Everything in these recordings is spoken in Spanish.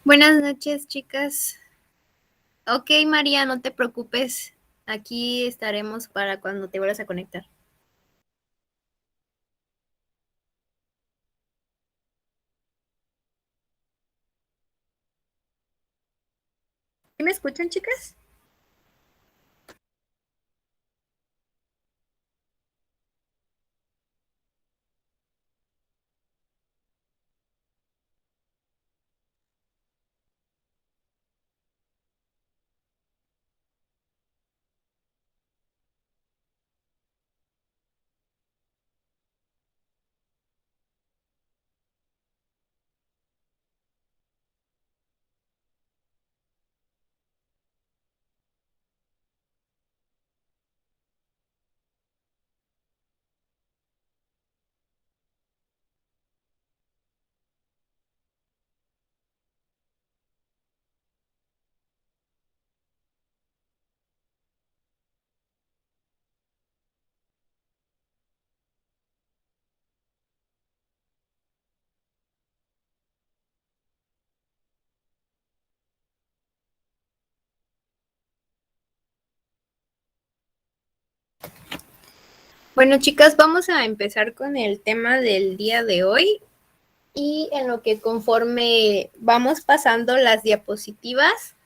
Buenas noches, chicas. Ok, María, no te preocupes. Aquí estaremos para cuando te vuelvas a conectar. ¿Sí me escuchan, chicas? Bueno, chicas, vamos a empezar con el tema del día de hoy y en lo que conforme vamos pasando las diapositivas,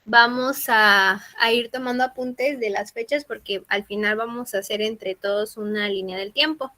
vamos a ir tomando apuntes de las fechas porque al final vamos a hacer entre todos una línea del tiempo.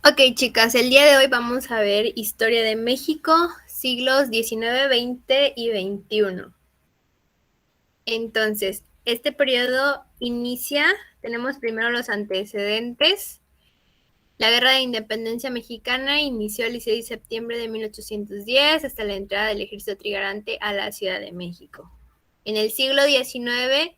Ok, chicas, el día de hoy vamos a ver historia de México, siglos XIX, XX y XXI. Entonces, este periodo inicia, tenemos primero los antecedentes. La Guerra de Independencia Mexicana inició el 16 de septiembre de 1810 hasta la entrada del ejército trigarante a la Ciudad de México. En el siglo XIX,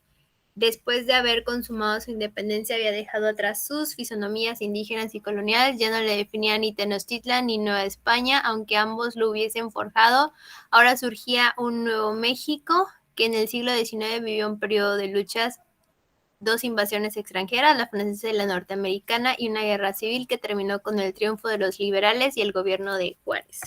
después de haber consumado su independencia, había dejado atrás sus fisonomías indígenas y coloniales, ya no le definían ni Tenochtitlan ni Nueva España, aunque ambos lo hubiesen forjado. Ahora surgía un nuevo México, que en el siglo XIX vivió un periodo de luchas, dos invasiones extranjeras, la francesa y la norteamericana, y una guerra civil que terminó con el triunfo de los liberales y el gobierno de Juárez.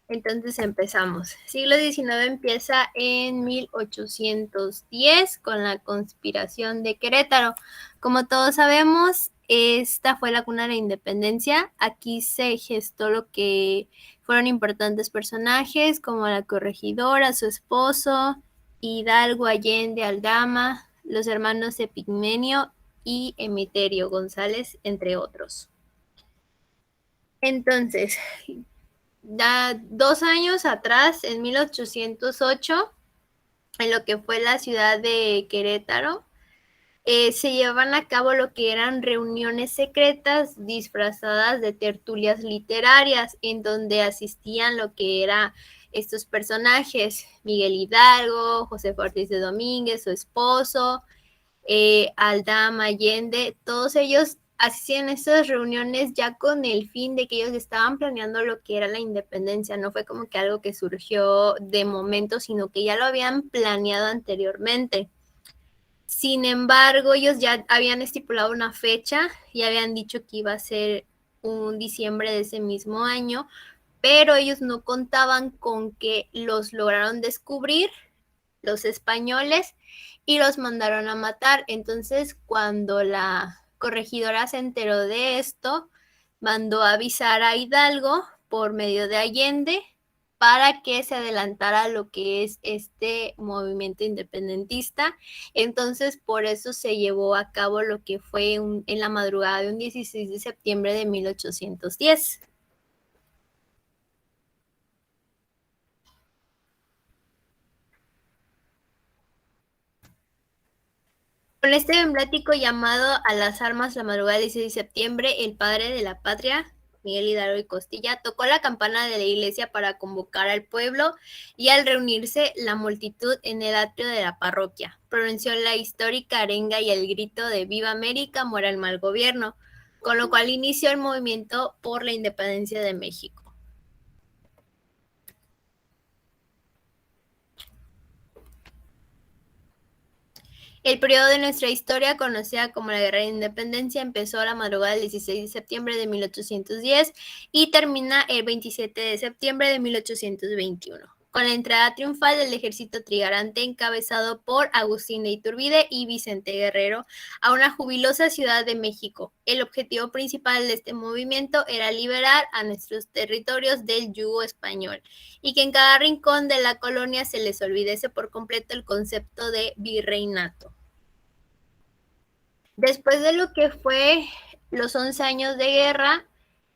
Entonces empezamos. Siglo XIX empieza en 1810 con la conspiración de Querétaro. Como todos sabemos, esta fue la cuna de la independencia. Aquí se gestó lo que fueron importantes personajes como la corregidora, su esposo, Hidalgo Allende Aldama, los hermanos Epigmenio y Emiterio González, entre otros. Entonces, 2 años atrás, en 1808, en lo que fue la ciudad de Querétaro, se llevaban a cabo lo que eran reuniones secretas disfrazadas de tertulias literarias, en donde asistían lo que era estos personajes: Miguel Hidalgo, José Ortiz de Domínguez, su esposo, Aldama Allende. Todos ellos hacían estas reuniones ya con el fin de que ellos estaban planeando lo que era la independencia. No fue como que algo que surgió de momento, sino que ya lo habían planeado anteriormente. Sin embargo, ellos ya habían estipulado una fecha y habían dicho que iba a ser un diciembre de ese mismo año, pero ellos no contaban con que los lograron descubrir los españoles y los mandaron a matar. Entonces, cuando la corregidora se enteró de esto, mandó a avisar a Hidalgo por medio de Allende para que se adelantara lo que es este movimiento independentista. Entonces, por eso se llevó a cabo lo que fue en la madrugada de un 16 de septiembre de 1810. Con este emblemático llamado a las armas la madrugada del 16 de septiembre, el padre de la patria, Miguel Hidalgo y Costilla, tocó la campana de la iglesia para convocar al pueblo y al reunirse la multitud en el atrio de la parroquia, pronunció la histórica arenga y el grito de Viva América, muera el mal gobierno, con lo cual inició el movimiento por la independencia de México. El periodo de nuestra historia, conocida como la Guerra de Independencia, empezó a la madrugada del 16 de septiembre de 1810 y termina el 27 de septiembre de 1821, con la entrada triunfal del ejército trigarante encabezado por Agustín de Iturbide y Vicente Guerrero a una jubilosa Ciudad de México. El objetivo principal de este movimiento era liberar a nuestros territorios del yugo español y que en cada rincón de la colonia se les olvidase por completo el concepto de virreinato. Después de lo que fue los 11 años de guerra,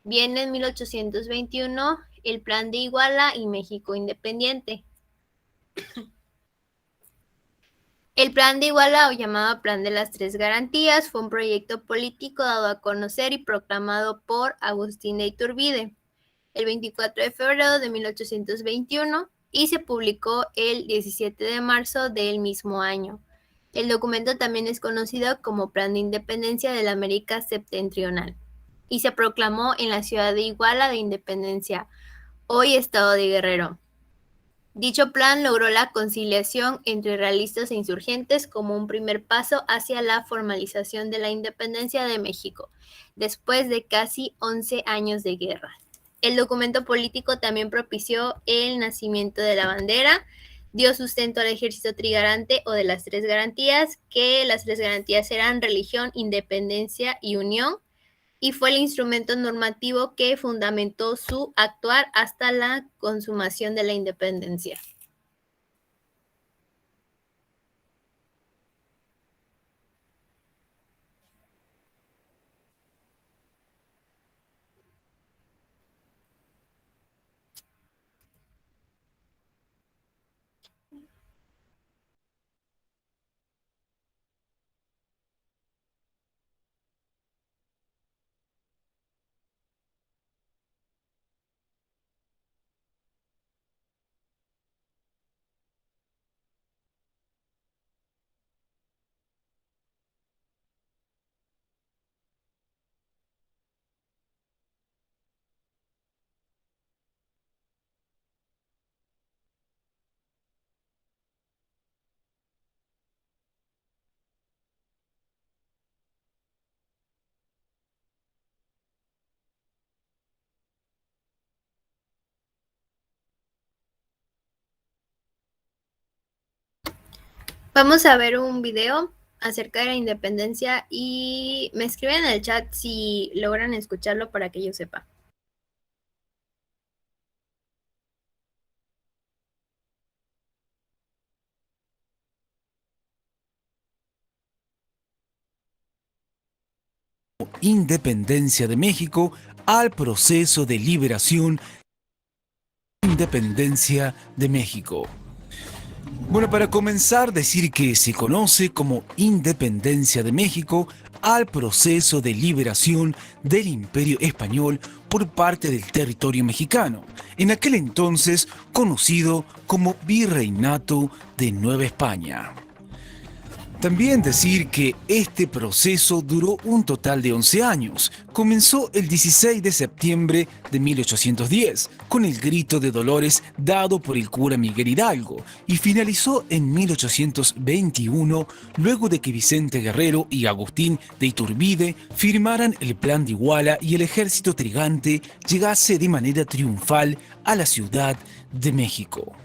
viene en 1821 el Plan de Iguala y México Independiente. El Plan de Iguala, o llamado Plan de las Tres Garantías, fue un proyecto político dado a conocer y proclamado por Agustín de Iturbide el 24 de febrero de 1821 y se publicó el 17 de marzo del mismo año. El documento también es conocido como Plan de Independencia de la América Septentrional y se proclamó en la ciudad de Iguala de Independencia, hoy estado de Guerrero. Dicho plan logró la conciliación entre realistas e insurgentes como un primer paso hacia la formalización de la independencia de México, después de casi 11 años de guerra. El documento político también propició el nacimiento de la bandera, dio sustento al ejército trigarante o de las tres garantías, que las tres garantías eran religión, independencia y unión, y fue el instrumento normativo que fundamentó su actuar hasta la consumación de la independencia. Vamos a ver un video acerca de la independencia y me escriben en el chat si logran escucharlo para que yo sepa. Independencia de México al proceso de liberación Independencia de México. Bueno, para comenzar, decir que se conoce como Independencia de México al proceso de liberación del Imperio Español por parte del territorio mexicano, en aquel entonces conocido como Virreinato de Nueva España. También decir que este proceso duró un total de 11 años. Comenzó el 16 de septiembre de 1810, con el grito de Dolores dado por el cura Miguel Hidalgo, y finalizó en 1821, luego de que Vicente Guerrero y Agustín de Iturbide firmaran el Plan de Iguala y el ejército trigante llegase de manera triunfal a la Ciudad de México.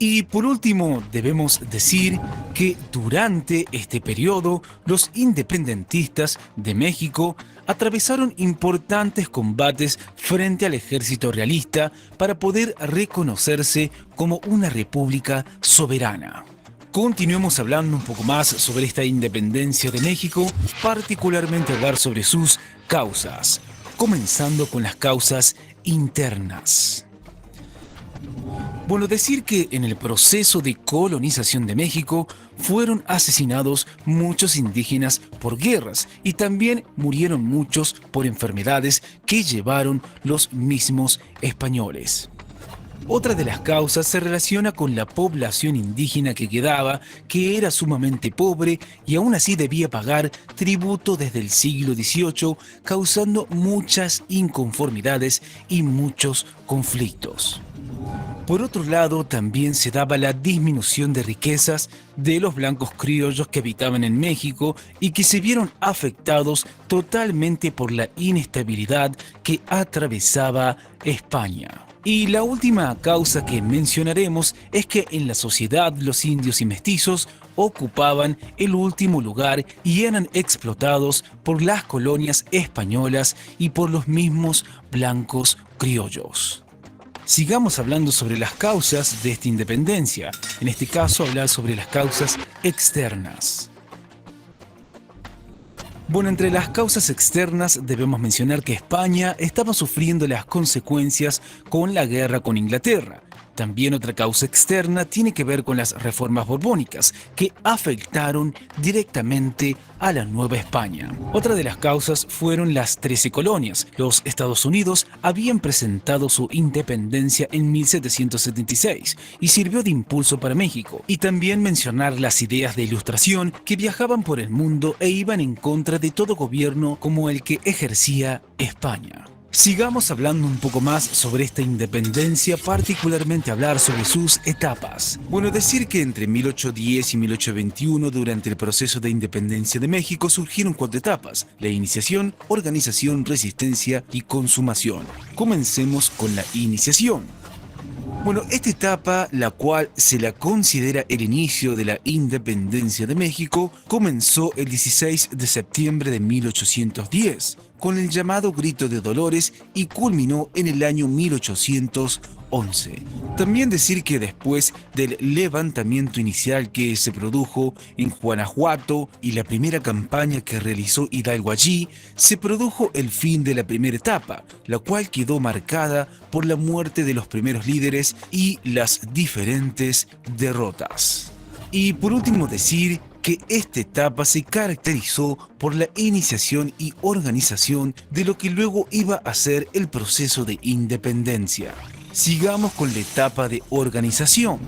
Y por último, debemos decir que durante este periodo, los independentistas de México atravesaron importantes combates frente al ejército realista para poder reconocerse como una república soberana. Continuemos hablando un poco más sobre esta independencia de México, particularmente hablar sobre sus causas, comenzando con las causas internas. Bueno, decir que en el proceso de colonización de México fueron asesinados muchos indígenas por guerras y también murieron muchos por enfermedades que llevaron los mismos españoles. Otra de las causas se relaciona con la población indígena que quedaba, que era sumamente pobre y aún así debía pagar tributo desde el siglo XVIII, causando muchas inconformidades y muchos conflictos. Por otro lado, también se daba la disminución de riquezas de los blancos criollos que habitaban en México y que se vieron afectados totalmente por la inestabilidad que atravesaba España. Y la última causa que mencionaremos es que en la sociedad los indios y mestizos ocupaban el último lugar y eran explotados por las colonias españolas y por los mismos blancos criollos. Sigamos hablando sobre las causas de esta independencia, en este caso hablar sobre las causas externas. Bueno, entre las causas externas debemos mencionar que España estaba sufriendo las consecuencias con la guerra con Inglaterra. También otra causa externa tiene que ver con las reformas borbónicas, que afectaron directamente a la Nueva España. Otra de las causas fueron las 13 colonias. Los Estados Unidos habían presentado su independencia en 1776 y sirvió de impulso para México. Y también mencionar las ideas de Ilustración que viajaban por el mundo e iban en contra de todo gobierno como el que ejercía España. Sigamos hablando un poco más sobre esta independencia, particularmente hablar sobre sus etapas. Bueno, decir que entre 1810 y 1821, durante el proceso de independencia de México, surgieron 4 etapas: la iniciación, organización, resistencia y consumación. Comencemos con la iniciación. Bueno, esta etapa, la cual se la considera el inicio de la independencia de México, comenzó el 16 de septiembre de 1810, con el llamado Grito de Dolores y culminó en el año 1811. También decir que después del levantamiento inicial que se produjo en Guanajuato y la primera campaña que realizó Hidalgo allí, se produjo el fin de la primera etapa, la cual quedó marcada por la muerte de los primeros líderes y las diferentes derrotas. Y por último decir que esta etapa se caracterizó por la iniciación y organización de lo que luego iba a ser el proceso de independencia. Sigamos con la etapa de organización.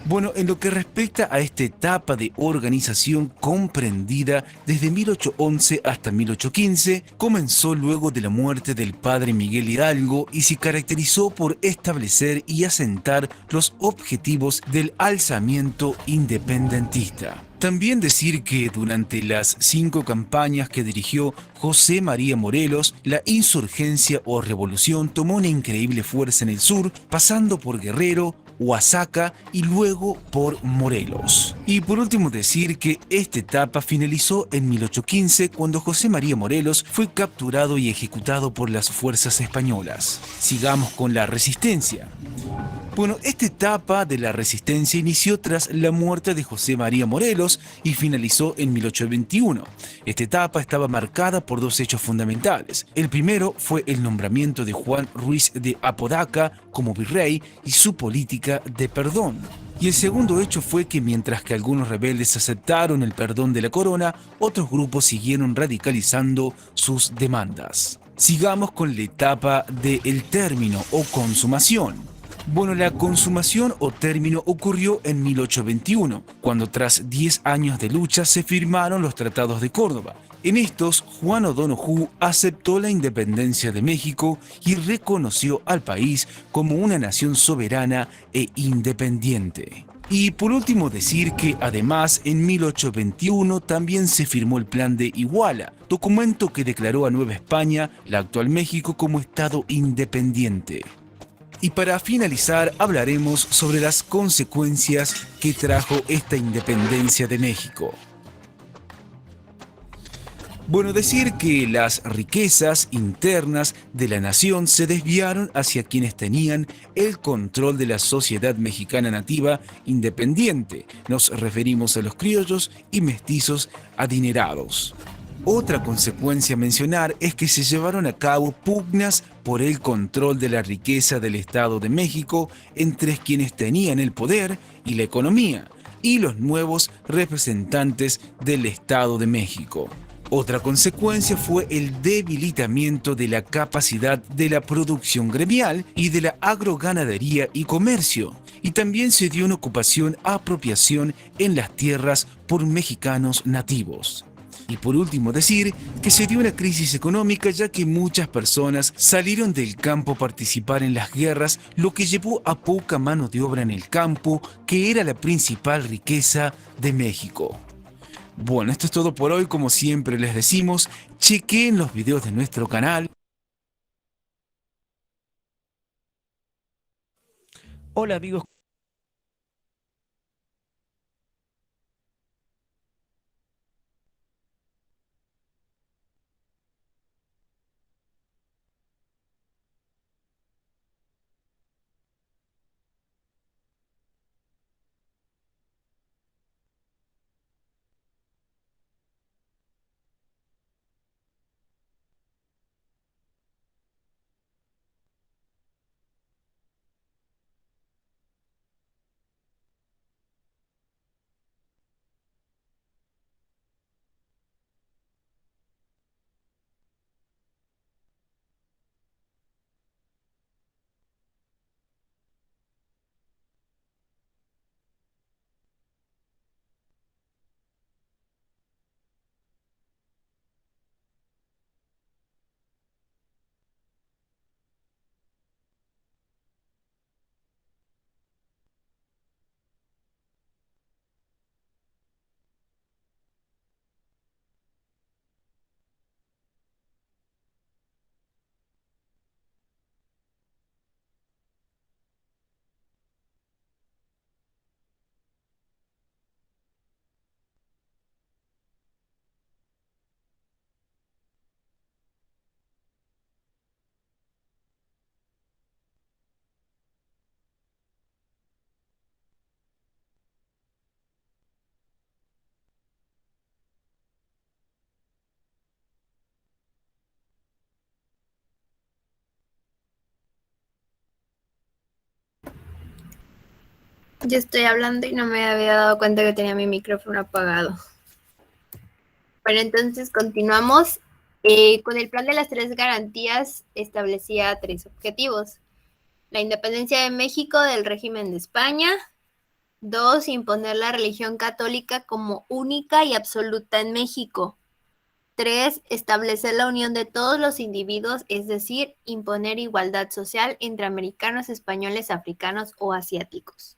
Bueno, en lo que respecta a esta etapa de organización comprendida desde 1811 hasta 1815, comenzó luego de la muerte del padre Miguel Hidalgo y se caracterizó por establecer y asentar los objetivos del alzamiento independentista. También decir que durante las 5 campañas que dirigió José María Morelos, la insurgencia o revolución tomó una increíble fuerza en el sur, pasando por Guerrero, Oaxaca y luego por Morelos. Y por último decir que esta etapa finalizó en 1815 cuando José María Morelos fue capturado y ejecutado por las fuerzas españolas. Sigamos con la resistencia. Bueno, esta etapa de la resistencia inició tras la muerte de José María Morelos y finalizó en 1821. Esta etapa estaba marcada por 2 hechos fundamentales. El primero fue el nombramiento de Juan Ruiz de Apodaca como virrey y su política de perdón. Y el segundo hecho fue que mientras que algunos rebeldes aceptaron el perdón de la corona, otros grupos siguieron radicalizando sus demandas. Sigamos con la etapa del término o consumación. Bueno, la consumación o término ocurrió en 1821, cuando tras 10 años de lucha se firmaron los tratados de Córdoba. En estos, Juan O'Donoghue aceptó la independencia de México y reconoció al país como una nación soberana e independiente. Y por último decir que además en 1821 también se firmó el Plan de Iguala, documento que declaró a Nueva España, la actual México, como Estado independiente. Y para finalizar hablaremos sobre las consecuencias que trajo esta independencia de México. Bueno, decir que las riquezas internas de la nación se desviaron hacia quienes tenían el control de la sociedad mexicana nativa independiente. Nos referimos a los criollos y mestizos adinerados. Otra consecuencia a mencionar es que se llevaron a cabo pugnas por el control de la riqueza del Estado de México entre quienes tenían el poder y la economía y los nuevos representantes del Estado de México. Otra consecuencia fue el debilitamiento de la capacidad de la producción gremial y de la agroganadería y comercio, y también se dio una apropiación en las tierras por mexicanos nativos. Y por último decir que se dio una crisis económica ya que muchas personas salieron del campo a participar en las guerras, lo que llevó a poca mano de obra en el campo, que era la principal riqueza de México. Bueno, esto es todo por hoy, como siempre les decimos, chequen los videos de nuestro canal. Hola amigos. Yo estoy hablando y no me había dado cuenta que tenía mi micrófono apagado. Bueno, entonces continuamos. Con el plan de las tres garantías establecía tres objetivos. La independencia de México del régimen de España. 2, imponer la religión católica como única y absoluta en México. 3, establecer la unión de todos los individuos, es decir, imponer igualdad social entre americanos, españoles, africanos o asiáticos.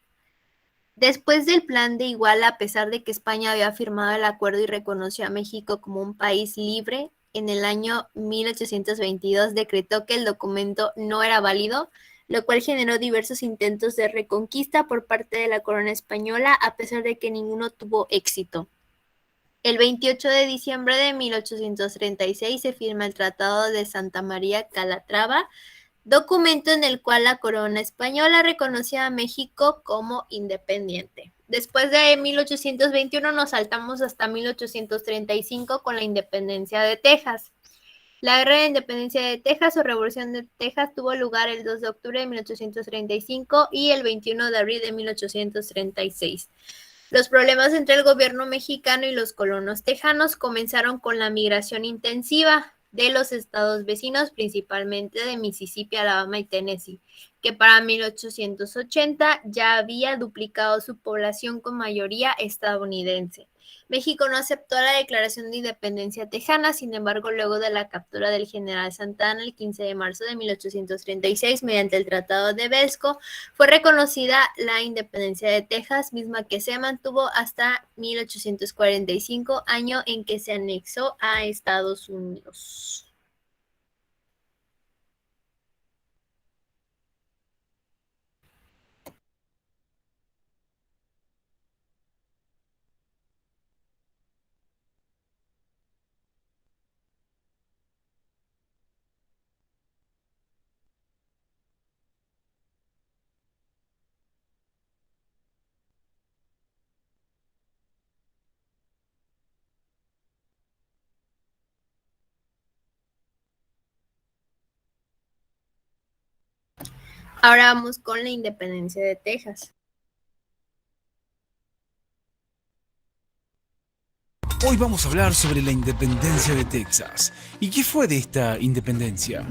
Después del Plan de Iguala, a pesar de que España había firmado el acuerdo y reconoció a México como un país libre, en el año 1822 decretó que el documento no era válido, lo cual generó diversos intentos de reconquista por parte de la corona española, a pesar de que ninguno tuvo éxito. El 28 de diciembre de 1836 se firma el Tratado de Santa María Calatrava, documento en el cual la corona española reconocía a México como independiente. Después de 1821 nos saltamos hasta 1835 con la independencia de Texas. La Guerra de Independencia de Texas o Revolución de Texas tuvo lugar el 2 de octubre de 1835 y el 21 de abril de 1836. Los problemas entre el gobierno mexicano y los colonos tejanos comenzaron con la migración intensiva de los estados vecinos, principalmente de Mississippi, Alabama y Tennessee, que para 1880 ya había duplicado su población con mayoría estadounidense. México no aceptó la declaración de independencia tejana, sin embargo, luego de la captura del general Santa Anna el 15 de marzo de 1836 mediante el Tratado de Vesco, fue reconocida la independencia de Texas, misma que se mantuvo hasta 1845, año en que se anexó a Estados Unidos. Ahora vamos con la independencia de Texas. Hoy vamos a hablar sobre la independencia de Texas. ¿Y qué fue de esta independencia?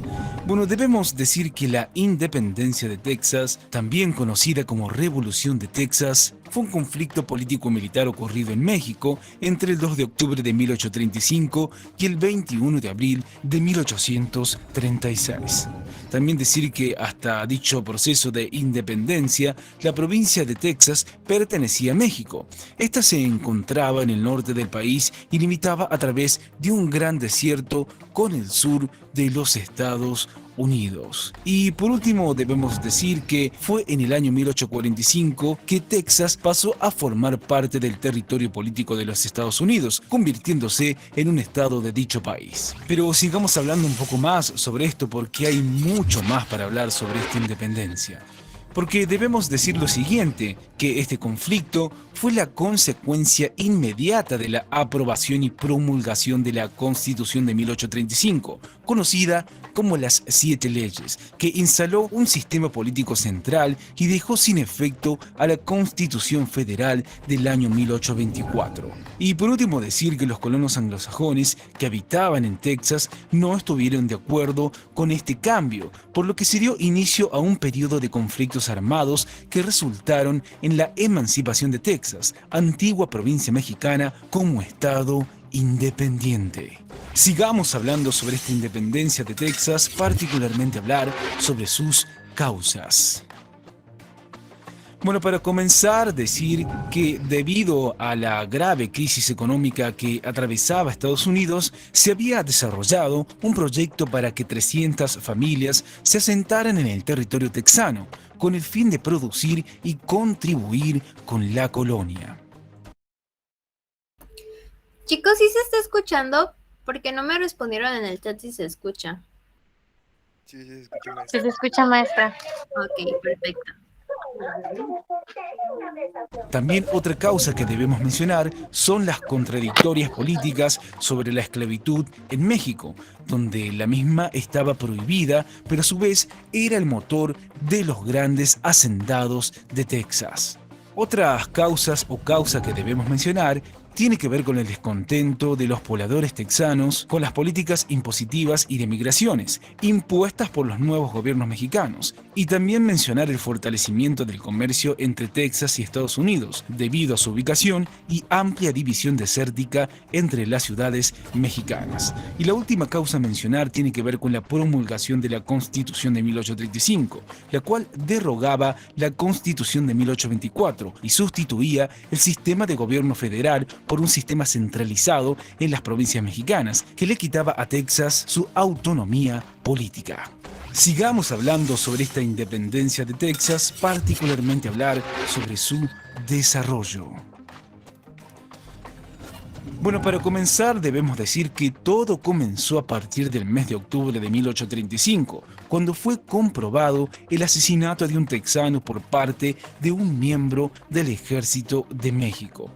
Bueno, debemos decir que la independencia de Texas, también conocida como Revolución de Texas, fue un conflicto político-militar ocurrido en México entre el 2 de octubre de 1835 y el 21 de abril de 1836. También decir que hasta dicho proceso de independencia, la provincia de Texas pertenecía a México. Esta se encontraba en el norte del país y limitaba a través de un gran desierto con el sur de los Estados Unidos. Y por último debemos decir que fue en el año 1845 que Texas pasó a formar parte del territorio político de los Estados Unidos, convirtiéndose en un estado de dicho país. Pero sigamos hablando un poco más sobre esto porque hay mucho más para hablar sobre esta independencia. Porque debemos decir lo siguiente, que este conflicto fue la consecuencia inmediata de la aprobación y promulgación de la Constitución de 1835, conocida como las Siete Leyes, que instaló un sistema político central y dejó sin efecto a la Constitución Federal del año 1824. Y por último decir que los colonos anglosajones que habitaban en Texas no estuvieron de acuerdo con este cambio, por lo que se dio inicio a un periodo de conflictos armados que resultaron en la emancipación de Texas, antigua provincia mexicana, como estado independiente. Sigamos hablando sobre esta independencia de Texas, particularmente hablar sobre sus causas. Bueno, para comenzar, decir que debido a la grave crisis económica que atravesaba Estados Unidos, se había desarrollado un proyecto para que 300 familias se asentaran en el territorio texano, con el fin de producir y contribuir con la colonia. Chicos, ¿sí se está escuchando? Porque no me respondieron en el chat si se escucha. Sí, se escucha, maestra. Sí, se escucha, maestra. Ok, perfecto. También otra causa que debemos mencionar son las contradictorias políticas sobre la esclavitud en México, donde la misma estaba prohibida, pero a su vez era el motor de los grandes hacendados de Texas. Otras causas o causa que debemos mencionar tiene que ver con el descontento de los pobladores texanos con las políticas impositivas y de migraciones impuestas por los nuevos gobiernos mexicanos, y también mencionar el fortalecimiento del comercio entre Texas y Estados Unidos debido a su ubicación y amplia división desértica entre las ciudades mexicanas. Y la última causa a mencionar tiene que ver con la promulgación de la Constitución de 1835, la cual derogaba la Constitución de 1824 y sustituía el sistema de gobierno federal por un sistema centralizado en las provincias mexicanas, que le quitaba a Texas su autonomía política. Sigamos hablando sobre esta independencia de Texas, particularmente hablar sobre su desarrollo. Bueno, para comenzar debemos decir que todo comenzó a partir del mes de octubre de 1835, cuando fue comprobado el asesinato de un texano por parte de un miembro del Ejército de México.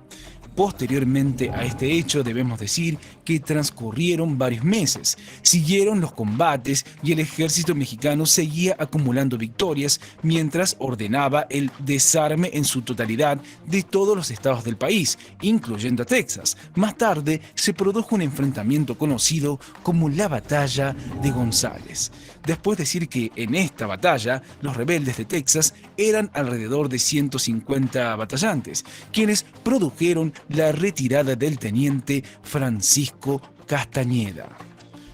Posteriormente a este hecho debemos decir que transcurrieron varios meses, siguieron los combates y el ejército mexicano seguía acumulando victorias mientras ordenaba el desarme en su totalidad de todos los estados del país, incluyendo a Texas. Más tarde se produjo un enfrentamiento conocido como la Batalla de González. Después decir que en esta batalla los rebeldes de Texas eran alrededor de 150 batallantes, quienes produjeron la retirada del teniente Francisco Castañeda.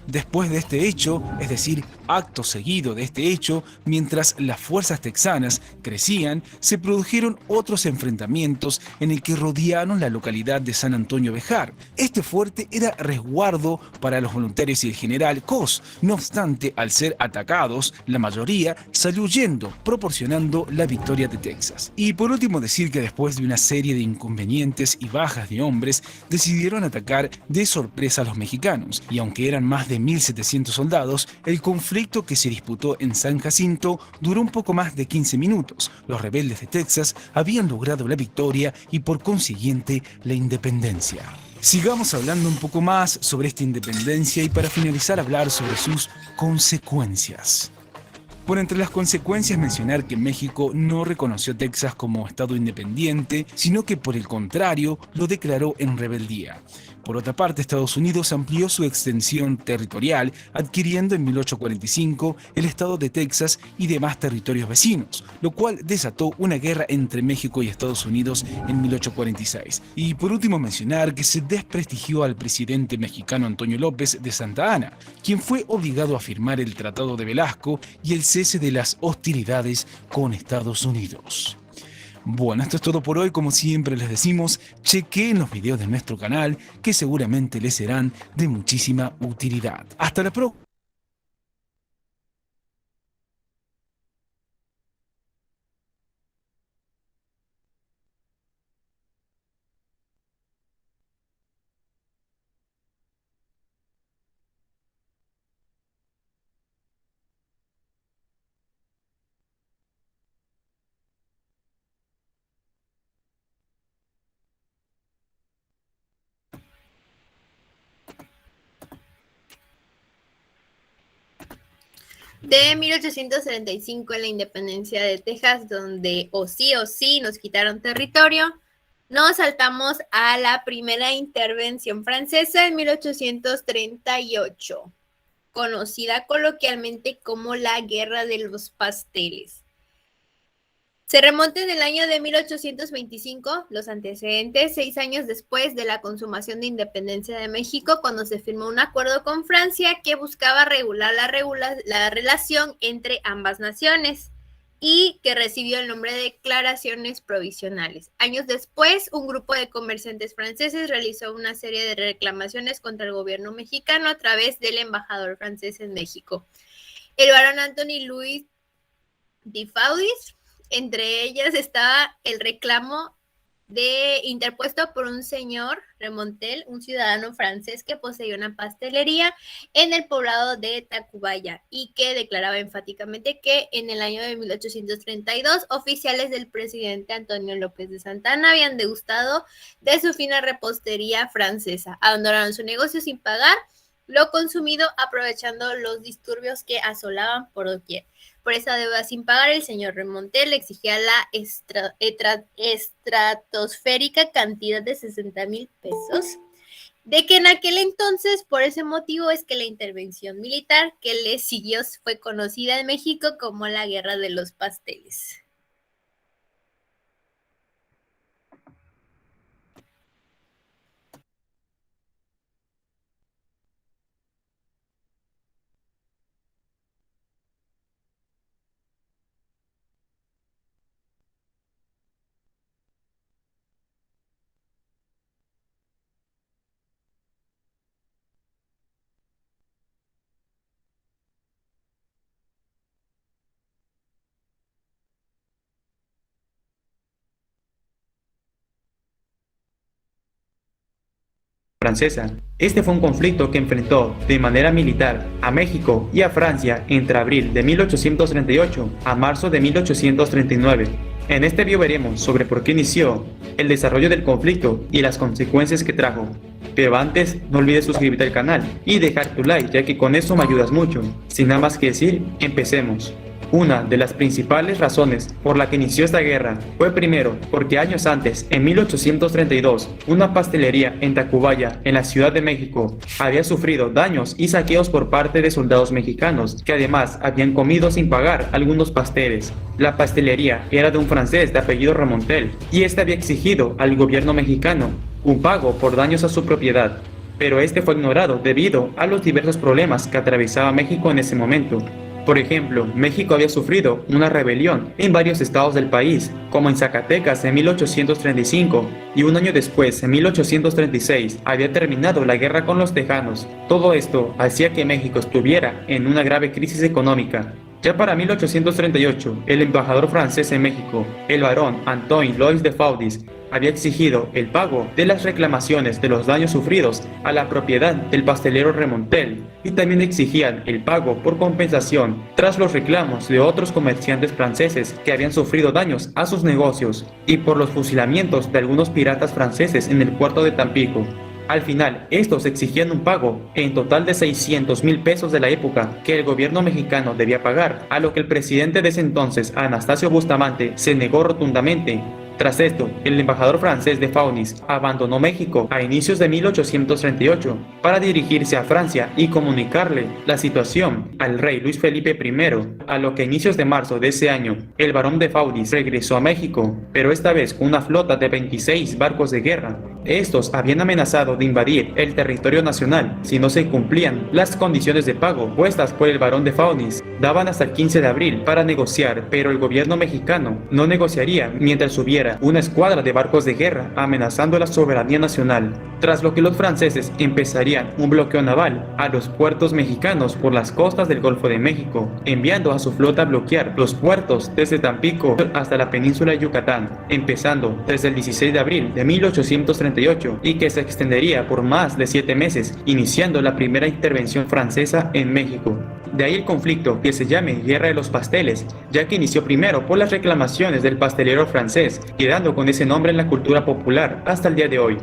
Después de este hecho, es decir, acto seguido de este hecho, mientras las fuerzas texanas crecían, se produjeron otros enfrentamientos en el que rodearon la localidad de San Antonio Béjar. Este fuerte era resguardo para los voluntarios y el general Cos. No obstante, al ser atacados, la mayoría salió huyendo, proporcionando la victoria de Texas. Y por último decir que después de una serie de inconvenientes y bajas de hombres, decidieron atacar de sorpresa a los mexicanos, y aunque eran más de 1.700 soldados, el conflicto que se disputó en San Jacinto duró un poco más de 15 minutos. Los rebeldes de Texas habían logrado la victoria y por consiguiente la independencia. Sigamos hablando un poco más sobre esta independencia y para finalizar hablar sobre sus consecuencias. Bueno, entre las consecuencias mencionar que México no reconoció a Texas como estado independiente, sino que por el contrario lo declaró en rebeldía. Por otra parte, Estados Unidos amplió su extensión territorial, adquiriendo en 1845 el estado de Texas y demás territorios vecinos, lo cual desató una guerra entre México y Estados Unidos en 1846. Y por último mencionar que se desprestigió al presidente mexicano Antonio López de Santa Anna, quien fue obligado a firmar el Tratado de Velasco y el cese de las hostilidades con Estados Unidos. Bueno, esto es todo por hoy. Como siempre les decimos, chequeen los videos de nuestro canal que seguramente les serán de muchísima utilidad. Hasta la próxima. De 1875 en la independencia de Texas, donde o sí nos quitaron territorio, nos saltamos a la primera intervención francesa en 1838, conocida coloquialmente como la Guerra de los Pasteles. Se remonta en el año de 1825, los antecedentes, 6 años después de la consumación de independencia de México, cuando se firmó un acuerdo con Francia que buscaba regular la relación entre ambas naciones y que recibió el nombre de Declaraciones Provisionales. Años después, un grupo de comerciantes franceses realizó una serie de reclamaciones contra el gobierno mexicano a través del embajador francés en México, el barón Anthony Louis de Faudis. Entre ellas estaba el reclamo interpuesto por un señor Remontel, un ciudadano francés que poseía una pastelería en el poblado de Tacubaya y que declaraba enfáticamente que en el año de 1832 oficiales del presidente Antonio López de Santa Anna habían degustado de su fina repostería francesa, abandonaron su negocio sin pagar lo consumido, aprovechando los disturbios que asolaban por doquier. Por esa deuda sin pagar, el señor Remontel exigía la estratosférica cantidad de 60,000 pesos, de que en aquel entonces, por ese motivo, es que la intervención militar que le siguió fue conocida en México como la Guerra de los Pasteles. Francesa. Este fue un conflicto que enfrentó de manera militar a México y a Francia entre abril de 1838 a marzo de 1839. En este video veremos sobre por qué inició, el desarrollo del conflicto y las consecuencias que trajo. Pero antes, no olvides suscribirte al canal y dejar tu like, ya que con eso me ayudas mucho. Sin nada más que decir, empecemos. Una de las principales razones por la que inició esta guerra fue primero porque años antes, en 1832, una pastelería en Tacubaya, en la Ciudad de México, había sufrido daños y saqueos por parte de soldados mexicanos, que además habían comido sin pagar algunos pasteles. La pastelería era de un francés de apellido Remontel, y este había exigido al gobierno mexicano un pago por daños a su propiedad, pero este fue ignorado debido a los diversos problemas que atravesaba México en ese momento. Por ejemplo, México había sufrido una rebelión en varios estados del país, como en Zacatecas en 1835, y un año después, en 1836, había terminado la guerra con los tejanos. Todo esto hacía que México estuviera en una grave crisis económica. Ya para 1838, el embajador francés en México, el barón Antoine Louis de Faudis, había exigido el pago de las reclamaciones de los daños sufridos a la propiedad del pastelero Remontel, y también exigían el pago por compensación tras los reclamos de otros comerciantes franceses que habían sufrido daños a sus negocios y por los fusilamientos de algunos piratas franceses en el puerto de Tampico. Al final, estos exigían un pago en total de 600,000 pesos de la época que el gobierno mexicano debía pagar, a lo que el presidente de ese entonces, Anastasio Bustamante, se negó rotundamente. Tras esto, el embajador francés de Faunis abandonó México a inicios de 1838 para dirigirse a Francia y comunicarle la situación al rey Luis Felipe I, a lo que a inicios de marzo de ese año, el barón de Faunis regresó a México, pero esta vez con una flota de 26 barcos de guerra. Estos habían amenazado de invadir el territorio nacional si no se cumplían las condiciones de pago puestas por el barón de Faunis. Daban hasta el 15 de abril para negociar, pero el gobierno mexicano no negociaría mientras hubiera una escuadra de barcos de guerra amenazando la soberanía nacional, tras lo que los franceses empezarían un bloqueo naval a los puertos mexicanos por las costas del Golfo de México, enviando a su flota a bloquear los puertos desde Tampico hasta la península de Yucatán, empezando desde el 16 de abril de 1838 y que se extendería por más de 7 meses, iniciando la primera intervención francesa en México. De ahí el conflicto que se llame Guerra de los Pasteles, ya que inició primero por las reclamaciones del pastelero francés, quedando con ese nombre en la cultura popular hasta el día de hoy.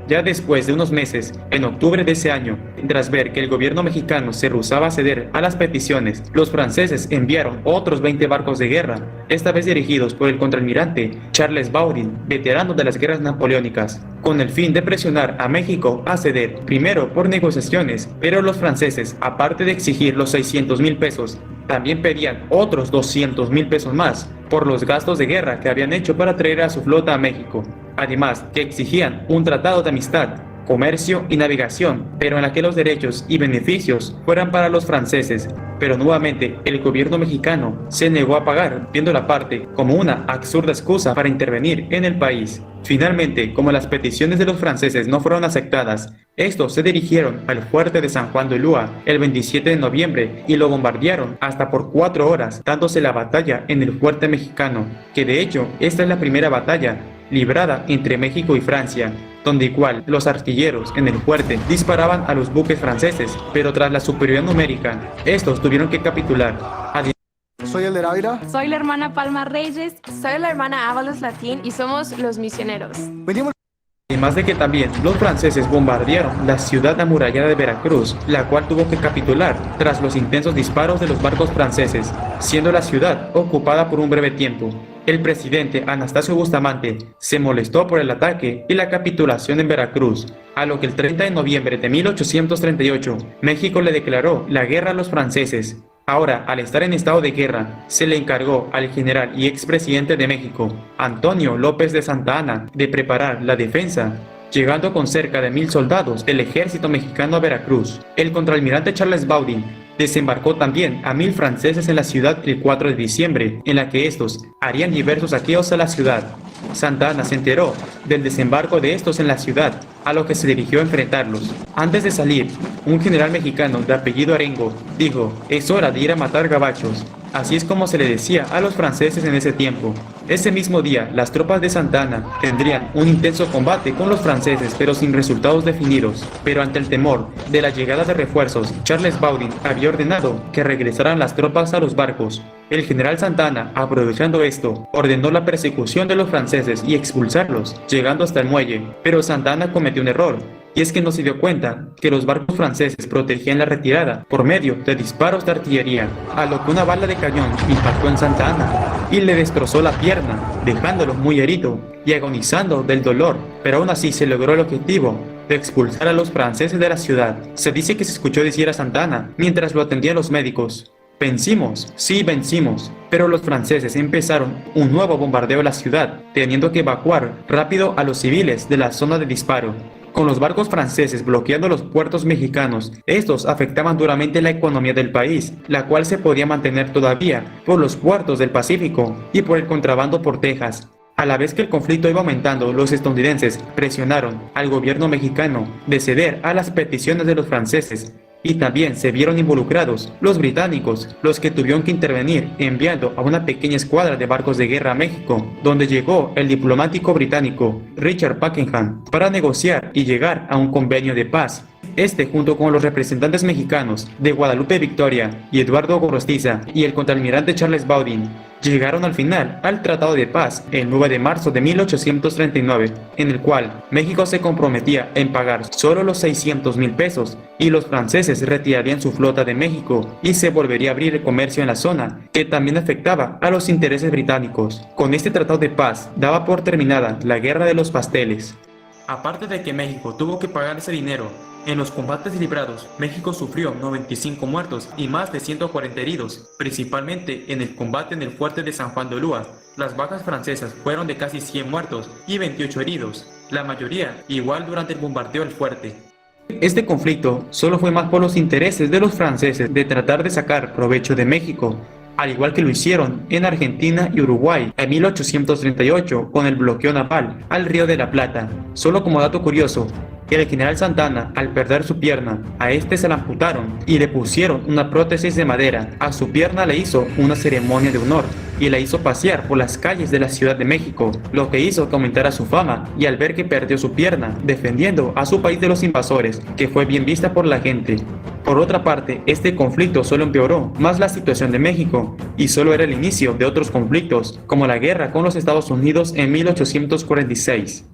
Ya después de unos meses, en octubre de ese año, tras ver que el gobierno mexicano se rehusaba a ceder a las peticiones, los franceses enviaron otros 20 barcos de guerra, esta vez dirigidos por el contraalmirante Charles Baudin, veterano de las guerras napoleónicas, con el fin de presionar a México a ceder, primero por negociaciones, pero los franceses, aparte de exigir los 600,000 pesos, también pedían otros 200,000 pesos más por los gastos de guerra que habían hecho para traer a su flota a México. Además, que exigían un tratado de amistad, comercio y navegación, pero en la que los derechos y beneficios fueran para los franceses. Pero nuevamente el gobierno mexicano se negó a pagar, viendo la parte como una absurda excusa para intervenir en el país. Finalmente, como las peticiones de los franceses no fueron aceptadas, estos se dirigieron al fuerte de San Juan de Ulúa el 27 de noviembre y lo bombardearon hasta por 4 horas, dándose la batalla en el fuerte mexicano, que de hecho esta es la primera batalla librada entre México y Francia, donde igual los artilleros en el fuerte disparaban a los buques franceses, pero tras la superioridad numérica, estos tuvieron que capitular. Soy el de Ávila. Soy la hermana Palma Reyes. Soy la hermana Ábalos Latín y somos los misioneros. Venimos. Además de que también los franceses bombardearon la ciudad amurallada de Veracruz, la cual tuvo que capitular tras los intensos disparos de los barcos franceses, siendo la ciudad ocupada por un breve tiempo. El presidente Anastasio Bustamante se molestó por el ataque y la capitulación en Veracruz, a lo que el 30 de noviembre de 1838 México le declaró la guerra a los franceses. Ahora, al estar en estado de guerra, se le encargó al general y expresidente de México, Antonio López de Santa Anna, de preparar la defensa, llegando con cerca de 1,000 soldados del ejército mexicano a Veracruz. El contraalmirante Charles Baudin desembarcó también a 1,000 franceses en la ciudad el 4 de diciembre, en la que estos harían diversos saqueos a la ciudad. Santa Anna se enteró del desembarco de estos en la ciudad, a lo que se dirigió a enfrentarlos. Antes de salir, un general mexicano de apellido Arengo dijo: "Es hora de ir a matar gabachos". Así es como se le decía a los franceses en ese tiempo. Ese mismo día, las tropas de Santa Anna tendrían un intenso combate con los franceses, pero sin resultados definidos. Pero ante el temor de la llegada de refuerzos, Charles Baudin había ordenado que regresaran las tropas a los barcos. El general Santa Anna, aprovechando esto, ordenó la persecución de los franceses y expulsarlos, llegando hasta el muelle. Pero Santa Anna cometió un error, y es que no se dio cuenta que los barcos franceses protegían la retirada por medio de disparos de artillería, a lo que una bala de cañón impactó en Santa Anna y le destrozó la pierna, dejándolo muy herido y agonizando del dolor, pero aún así se logró el objetivo de expulsar a los franceses de la ciudad. Se dice que se escuchó decir a Santa Anna mientras lo atendían los médicos: "Vencimos, sí vencimos", pero los franceses empezaron un nuevo bombardeo a la ciudad, teniendo que evacuar rápido a los civiles de la zona de disparo. Con los barcos franceses bloqueando los puertos mexicanos, estos afectaban duramente la economía del país, la cual se podía mantener todavía por los puertos del Pacífico y por el contrabando por Texas. A la vez que el conflicto iba aumentando, los estadounidenses presionaron al gobierno mexicano de ceder a las peticiones de los franceses, y también se vieron involucrados los británicos, los que tuvieron que intervenir enviando a una pequeña escuadra de barcos de guerra a México, donde llegó el diplomático británico Richard Pakenham para negociar y llegar a un convenio de paz. Este, junto con los representantes mexicanos de Guadalupe Victoria y Eduardo Gorostiza y el contraalmirante Charles Baudin, Llegaron al final al Tratado de Paz el 9 de marzo de 1839, en el cual México se comprometía en pagar solo los 600,000 pesos y los franceses retirarían su flota de México y se volvería a abrir el comercio en la zona, que también afectaba a los intereses británicos. Con este Tratado de Paz daba por terminada la Guerra de los Pasteles. Aparte de que México tuvo que pagar ese dinero, en los combates librados, México sufrió 95 muertos y más de 140 heridos, principalmente en el combate en el fuerte de San Juan de Ulúa. Las bajas francesas fueron de casi 100 muertos y 28 heridos, la mayoría igual durante el bombardeo del fuerte. Este conflicto solo fue más por los intereses de los franceses de tratar de sacar provecho de México, al igual que lo hicieron en Argentina y Uruguay en 1838 con el bloqueo naval al Río de la Plata. Solo como dato curioso, el general Santa Anna, al perder su pierna, a este se la amputaron y le pusieron una prótesis de madera. A su pierna le hizo una ceremonia de honor y la hizo pasear por las calles de la Ciudad de México, lo que hizo que aumentara su fama, y al ver que perdió su pierna, defendiendo a su país de los invasores, que fue bien vista por la gente. Por otra parte, este conflicto solo empeoró más la situación de México, y solo era el inicio de otros conflictos, como la guerra con los Estados Unidos en 1846.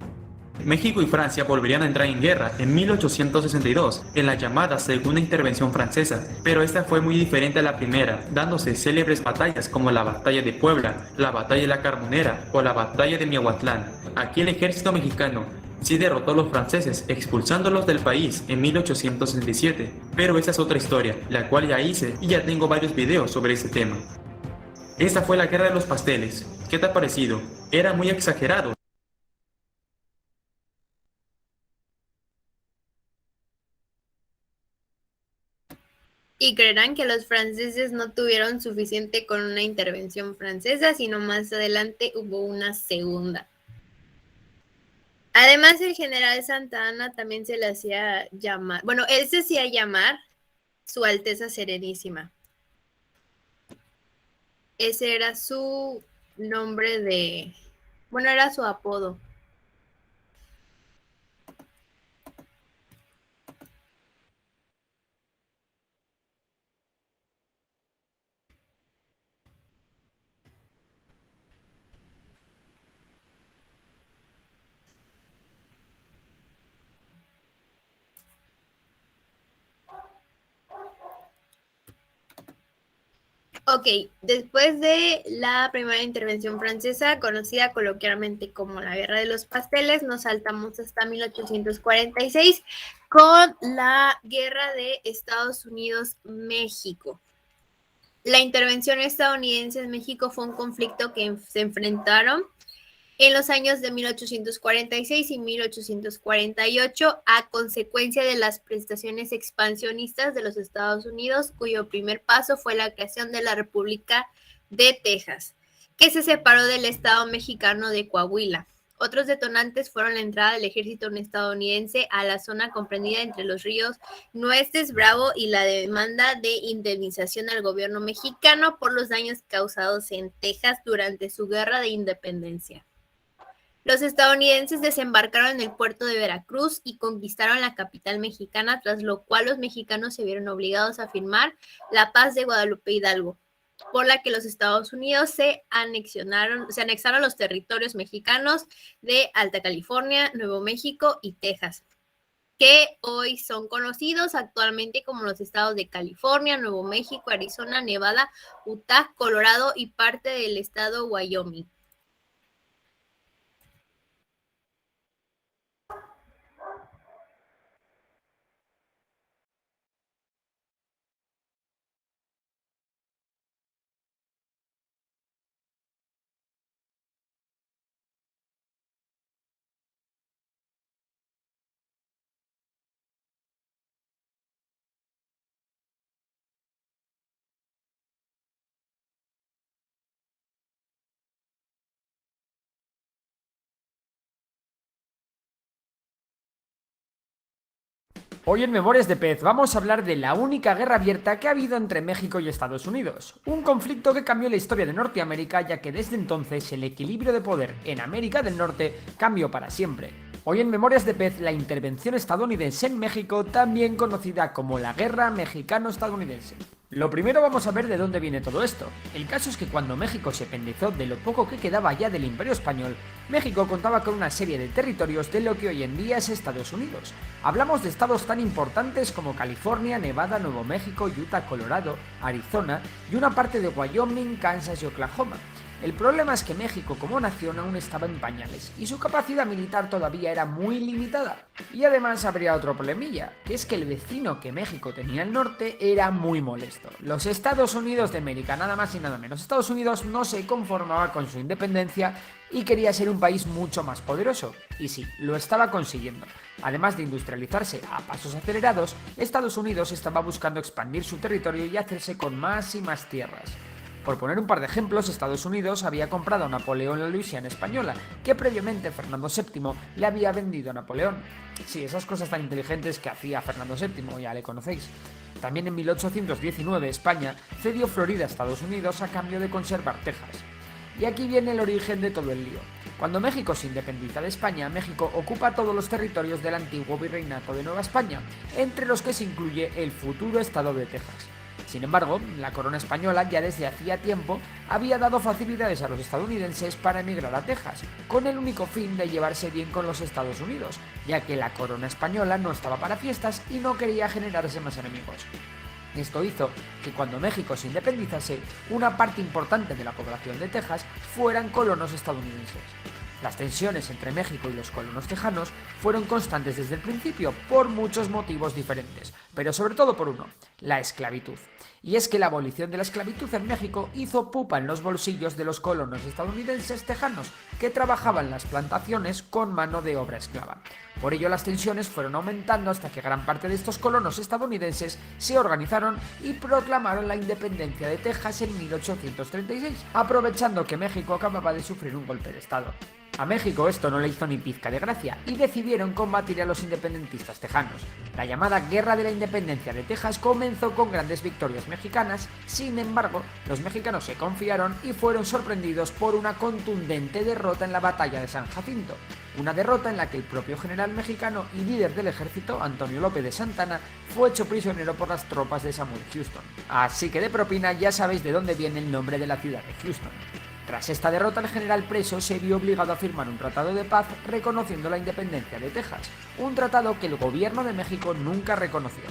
México y Francia volverían a entrar en guerra en 1862, en la llamada Segunda Intervención Francesa, pero esta fue muy diferente a la primera, dándose célebres batallas como la Batalla de Puebla, la Batalla de la Carbonera o la Batalla de Miahuatlán. Aquí el ejército mexicano sí derrotó a los franceses, expulsándolos del país en 1867, pero esa es otra historia, la cual ya hice y ya tengo varios videos sobre ese tema. Esta fue la Guerra de los Pasteles. ¿Qué te ha parecido? Era muy exagerado. Y creerán que los franceses no tuvieron suficiente con una intervención francesa, sino más adelante hubo una segunda. Además, el general Santa Anna también se le hacía llamar, bueno, él se hacía llamar Su Alteza Serenísima. Ese era su nombre bueno, era su apodo. Ok, después de la primera intervención francesa, conocida coloquialmente como la Guerra de los Pasteles, nos saltamos hasta 1846 con la Guerra de Estados Unidos-México. La intervención estadounidense en México fue un conflicto que se enfrentaron en los años de 1846 y 1848 a consecuencia de las prestaciones expansionistas de los Estados Unidos, cuyo primer paso fue la creación de la República de Texas, que se separó del Estado mexicano de Coahuila. Otros detonantes fueron la entrada del ejército estadounidense a la zona comprendida entre los ríos Nueces, Bravo y la demanda de indemnización al gobierno mexicano por los daños causados en Texas durante su guerra de independencia. Los estadounidenses desembarcaron en el puerto de Veracruz y conquistaron la capital mexicana, tras lo cual los mexicanos se vieron obligados a firmar la Paz de Guadalupe Hidalgo, por la que los Estados Unidos se anexaron los territorios mexicanos de Alta California, Nuevo México y Texas, que hoy son conocidos actualmente como los estados de California, Nuevo México, Arizona, Nevada, Utah, Colorado y parte del estado Wyoming. Hoy en Memorias de Pez vamos a hablar de la única guerra abierta que ha habido entre México y Estados Unidos. Un conflicto que cambió la historia de Norteamérica, ya que desde entonces el equilibrio de poder en América del Norte cambió para siempre. Hoy en Memorias de Pez, la intervención estadounidense en México, también conocida como la Guerra Mexicano-Estadounidense. Lo primero vamos a ver de dónde viene todo esto. El caso es que cuando México se independizó de lo poco que quedaba ya del Imperio Español, México contaba con una serie de territorios de lo que hoy en día es Estados Unidos. Hablamos de estados tan importantes como California, Nevada, Nuevo México, Utah, Colorado, Arizona y una parte de Wyoming, Kansas y Oklahoma. El problema es que México como nación aún estaba en pañales y su capacidad militar todavía era muy limitada. Y además habría otro problemilla, que es que el vecino que México tenía al norte era muy molesto. Los Estados Unidos de América, nada más y nada menos. Estados Unidos no se conformaba con su independencia y quería ser un país mucho más poderoso. Y sí, lo estaba consiguiendo. Además de industrializarse a pasos acelerados, Estados Unidos estaba buscando expandir su territorio y hacerse con más y más tierras. Por poner un par de ejemplos, Estados Unidos había comprado a Napoleón la Luisiana española, que previamente Fernando VII le había vendido a Napoleón. Sí, esas cosas tan inteligentes que hacía Fernando VII, ya le conocéis. También en 1819 España cedió Florida a Estados Unidos a cambio de conservar Texas. Y aquí viene el origen de todo el lío. Cuando México se independiza de España, México ocupa todos los territorios del antiguo virreinato de Nueva España, entre los que se incluye el futuro estado de Texas. Sin embargo, la corona española ya desde hacía tiempo había dado facilidades a los estadounidenses para emigrar a Texas, con el único fin de llevarse bien con los Estados Unidos, ya que la corona española no estaba para fiestas y no quería generarse más enemigos. Esto hizo que cuando México se independizase, una parte importante de la población de Texas fueran colonos estadounidenses. Las tensiones entre México y los colonos tejanos fueron constantes desde el principio por muchos motivos diferentes, pero sobre todo por uno, la esclavitud. Y es que la abolición de la esclavitud en México hizo pupa en los bolsillos de los colonos estadounidenses tejanos que trabajaban las plantaciones con mano de obra esclava. Por ello las tensiones fueron aumentando hasta que gran parte de estos colonos estadounidenses se organizaron y proclamaron la independencia de Texas en 1836, aprovechando que México acababa de sufrir un golpe de estado. A México esto no le hizo ni pizca de gracia y decidieron combatir a los independentistas tejanos. La llamada Guerra de la Independencia de Texas comenzó con grandes victorias mexicanas, sin embargo, los mexicanos se confiaron y fueron sorprendidos por una contundente derrota en la batalla de San Jacinto. Una derrota en la que el propio general mexicano y líder del ejército, Antonio López de Santana, fue hecho prisionero por las tropas de Samuel Houston. Así que de propina ya sabéis de dónde viene el nombre de la ciudad de Houston. Tras esta derrota, el general preso se vio obligado a firmar un tratado de paz reconociendo la independencia de Texas, un tratado que el gobierno de México nunca reconoció.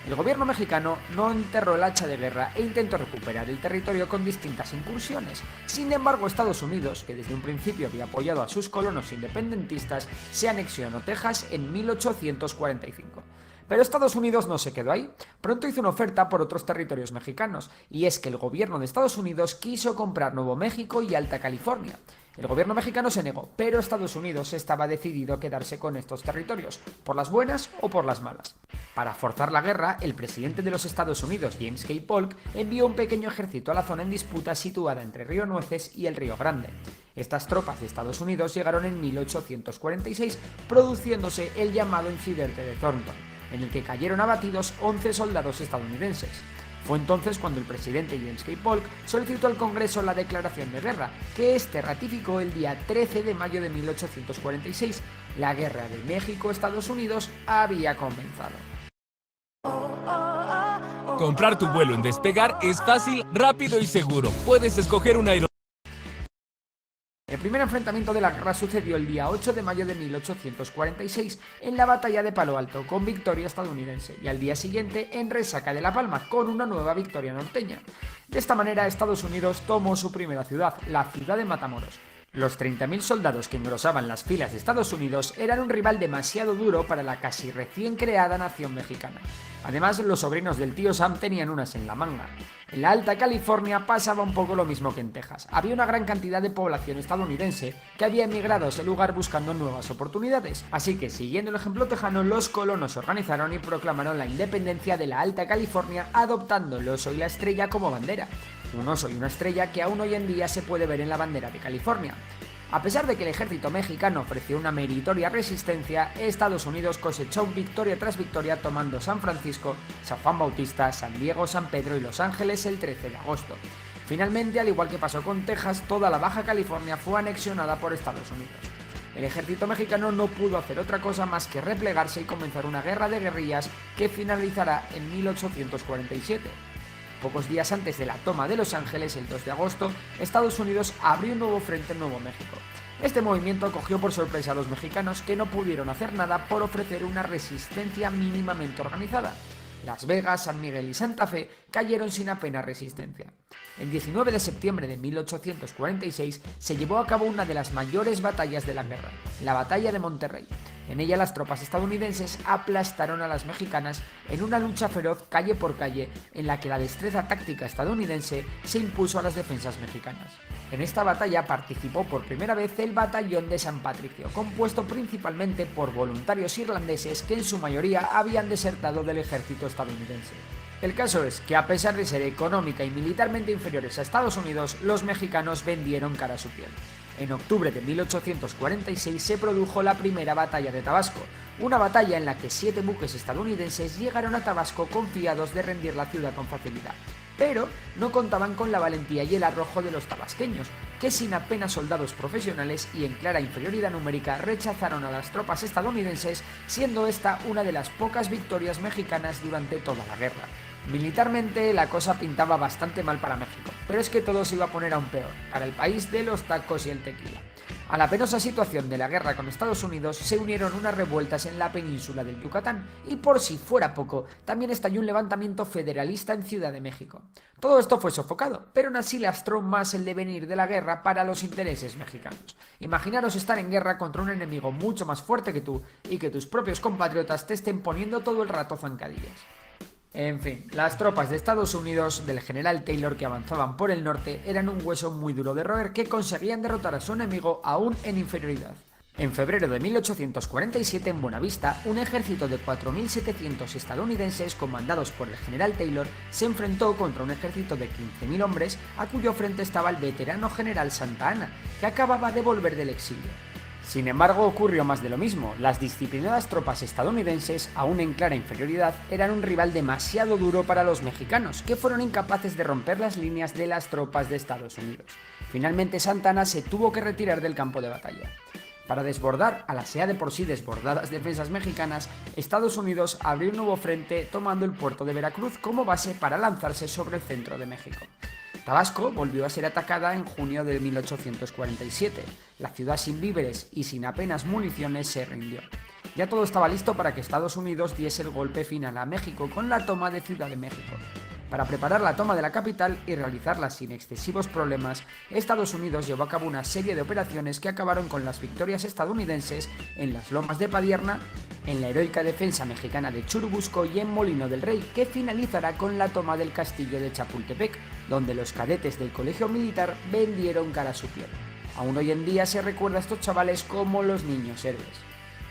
El gobierno mexicano no enterró el hacha de guerra e intentó recuperar el territorio con distintas incursiones. Sin embargo, Estados Unidos, que desde un principio había apoyado a sus colonos independentistas, se anexionó Texas en 1845. Pero Estados Unidos no se quedó ahí. Pronto hizo una oferta por otros territorios mexicanos, y es que el gobierno de Estados Unidos quiso comprar Nuevo México y Alta California. El gobierno mexicano se negó, pero Estados Unidos estaba decidido a quedarse con estos territorios, por las buenas o por las malas. Para forzar la guerra, el presidente de los Estados Unidos, James K. Polk, envió un pequeño ejército a la zona en disputa situada entre Río Nueces y el Río Grande. Estas tropas de Estados Unidos llegaron en 1846, produciéndose el llamado incidente de Thornton, en el que cayeron abatidos 11 soldados estadounidenses. Fue entonces cuando el presidente James K. Polk solicitó al Congreso la declaración de guerra, que este ratificó el día 13 de mayo de 1846. La guerra de México-Estados Unidos había comenzado. Comprar tu vuelo en Despegar es fácil, rápido y seguro. Puedes escoger un aeropuerto. El primer enfrentamiento de la guerra sucedió el día 8 de mayo de 1846 en la batalla de Palo Alto, con victoria estadounidense, y al día siguiente en Resaca de La Palma, con una nueva victoria norteña. De esta manera, Estados Unidos tomó su primera ciudad, la ciudad de Matamoros. Los 30.000 soldados que engrosaban las filas de Estados Unidos eran un rival demasiado duro para la casi recién creada nación mexicana. Además, los sobrinos del tío Sam tenían unas en la manga. En la Alta California pasaba un poco lo mismo que en Texas. Había una gran cantidad de población estadounidense que había emigrado a ese lugar buscando nuevas oportunidades. Así que, siguiendo el ejemplo tejano, los colonos se organizaron y proclamaron la independencia de la Alta California, adoptando el oso y la estrella como bandera. Un oso y una estrella que aún hoy en día se puede ver en la bandera de California. A pesar de que el ejército mexicano ofreció una meritoria resistencia, Estados Unidos cosechó victoria tras victoria tomando San Francisco, San Juan Bautista, San Diego, San Pedro y Los Ángeles el 13 de agosto. Finalmente, al igual que pasó con Texas, toda la Baja California fue anexionada por Estados Unidos. El ejército mexicano no pudo hacer otra cosa más que replegarse y comenzar una guerra de guerrillas que finalizará en 1847. Pocos días antes de la toma de Los Ángeles, el 2 de agosto, Estados Unidos abrió un nuevo frente en Nuevo México. Este movimiento cogió por sorpresa a los mexicanos, que no pudieron hacer nada por ofrecer una resistencia mínimamente organizada. Las Vegas, San Miguel y Santa Fe cayeron sin apenas resistencia. El 19 de septiembre de 1846 se llevó a cabo una de las mayores batallas de la guerra, la Batalla de Monterrey. En ella las tropas estadounidenses aplastaron a las mexicanas en una lucha feroz calle por calle, en la que la destreza táctica estadounidense se impuso a las defensas mexicanas. En esta batalla participó por primera vez el Batallón de San Patricio, compuesto principalmente por voluntarios irlandeses que en su mayoría habían desertado del ejército estadounidense. El caso es que, a pesar de ser económica y militarmente inferiores a Estados Unidos, los mexicanos vendieron cara a su piel. En octubre de 1846 se produjo la primera batalla de Tabasco, una batalla en la que 7 buques estadounidenses llegaron a Tabasco confiados de rendir la ciudad con facilidad. Pero no contaban con la valentía y el arrojo de los tabasqueños, que sin apenas soldados profesionales y en clara inferioridad numérica rechazaron a las tropas estadounidenses, siendo esta una de las pocas victorias mexicanas durante toda la guerra. Militarmente la cosa pintaba bastante mal para México, pero es que todo se iba a poner aún peor, para el país de los tacos y el tequila. A la penosa situación de la guerra con Estados Unidos se unieron unas revueltas en la península del Yucatán, y por si fuera poco, también estalló un levantamiento federalista en Ciudad de México. Todo esto fue sofocado, pero aún así lastró más el devenir de la guerra para los intereses mexicanos. Imaginaros estar en guerra contra un enemigo mucho más fuerte que tú y que tus propios compatriotas te estén poniendo todo el rato zancadillas. En fin, las tropas de Estados Unidos del general Taylor que avanzaban por el norte eran un hueso muy duro de roer, que conseguían derrotar a su enemigo aún en inferioridad. En febrero de 1847, en Buenavista, un ejército de 4.700 estadounidenses comandados por el general Taylor se enfrentó contra un ejército de 15.000 hombres, a cuyo frente estaba el veterano general Santa Anna, que acababa de volver del exilio. Sin embargo, ocurrió más de lo mismo. Las disciplinadas tropas estadounidenses, aún en clara inferioridad, eran un rival demasiado duro para los mexicanos, que fueron incapaces de romper las líneas de las tropas de Estados Unidos. Finalmente, Santa Anna se tuvo que retirar del campo de batalla. Para desbordar a las ya de por sí desbordadas defensas mexicanas, Estados Unidos abrió un nuevo frente tomando el puerto de Veracruz como base para lanzarse sobre el centro de México. Tabasco volvió a ser atacada en junio de 1847. La ciudad, sin víveres y sin apenas municiones, se rindió. Ya todo estaba listo para que Estados Unidos diese el golpe final a México con la toma de Ciudad de México. Para preparar la toma de la capital y realizarla sin excesivos problemas, Estados Unidos llevó a cabo una serie de operaciones que acabaron con las victorias estadounidenses en las Lomas de Padierna, en la heroica defensa mexicana de Churubusco y en Molino del Rey, que finalizará con la toma del castillo de Chapultepec, donde los cadetes del colegio militar vendieron cara a su piel. Aún hoy en día se recuerda a estos chavales como los niños héroes.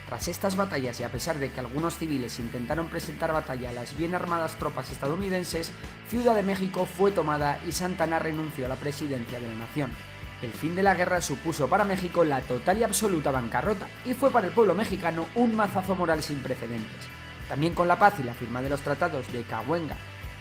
Tras estas batallas, y a pesar de que algunos civiles intentaron presentar batalla a las bien armadas tropas estadounidenses, Ciudad de México fue tomada y Santa Anna renunció a la presidencia de la nación. El fin de la guerra supuso para México la total y absoluta bancarrota, y fue para el pueblo mexicano un mazazo moral sin precedentes. También con la paz y la firma de los tratados de Cahuenga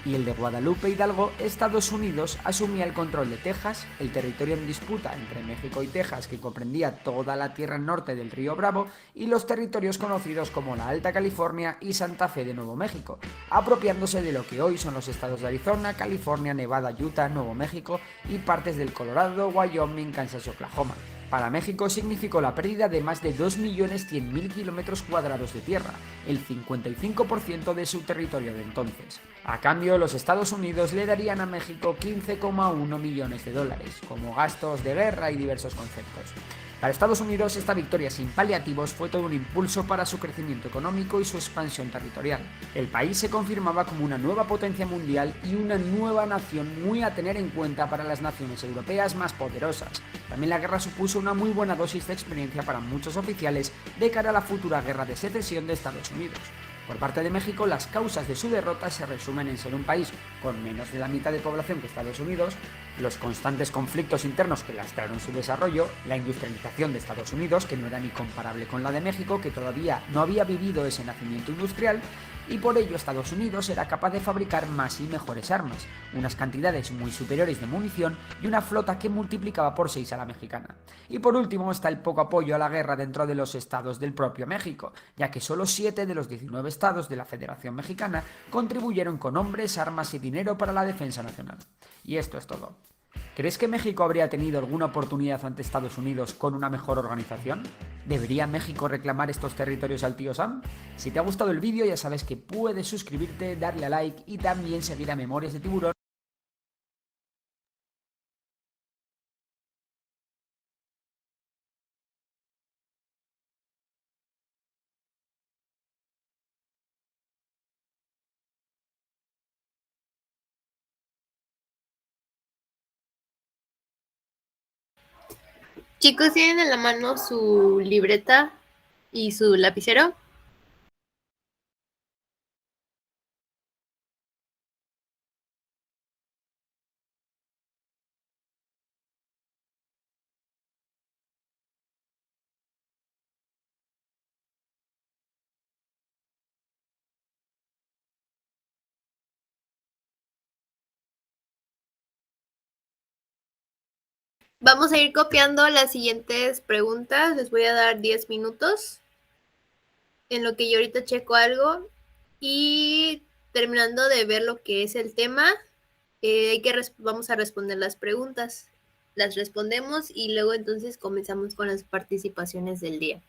y el de Guadalupe Hidalgo, Estados Unidos asumía el control de Texas, el territorio en disputa entre México y Texas, que comprendía toda la tierra norte del río Bravo, y los territorios conocidos como la Alta California y Santa Fe de Nuevo México, apropiándose de lo que hoy son los estados de Arizona, California, Nevada, Utah, Nuevo México y partes del Colorado, Wyoming, Kansas y Oklahoma. Para México significó la pérdida de más de 2.100.000 kilómetros cuadrados de tierra, el 55% de su territorio de entonces. A cambio, los Estados Unidos le darían a México 15,1 millones de dólares, como gastos de guerra y diversos conceptos. Para Estados Unidos, esta victoria sin paliativos fue todo un impulso para su crecimiento económico y su expansión territorial. El país se confirmaba como una nueva potencia mundial y una nueva nación muy a tener en cuenta para las naciones europeas más poderosas. También la guerra supuso una muy buena dosis de experiencia para muchos oficiales de cara a la futura guerra de secesión de Estados Unidos. Por parte de México, las causas de su derrota se resumen en ser un país con menos de la mitad de población que Estados Unidos, los constantes conflictos internos que lastraron su desarrollo, la industrialización de Estados Unidos, que no era ni comparable con la de México, que todavía no había vivido ese nacimiento industrial, y por ello Estados Unidos era capaz de fabricar más y mejores armas, unas cantidades muy superiores de munición y una flota que multiplicaba por 6 a la mexicana. Y por último está el poco apoyo a la guerra dentro de los estados del propio México, ya que solo 7 de los 19 estados de la Federación Mexicana contribuyeron con hombres, armas y dinero para la defensa nacional. Y esto es todo. ¿Crees que México habría tenido alguna oportunidad ante Estados Unidos con una mejor organización? ¿Debería México reclamar estos territorios al tío Sam? Si te ha gustado el vídeo ya sabes que puedes suscribirte, darle a like y también seguir a Memorias de Tiburón. Chicos, ¿tienen en la mano su libreta y su lapicero? Vamos a ir copiando las siguientes preguntas. Les voy a dar 10 minutos en lo que yo ahorita checo algo. Y terminando de ver lo que es el tema, vamos a responder las preguntas. Las respondemos y luego entonces comenzamos con las participaciones del día.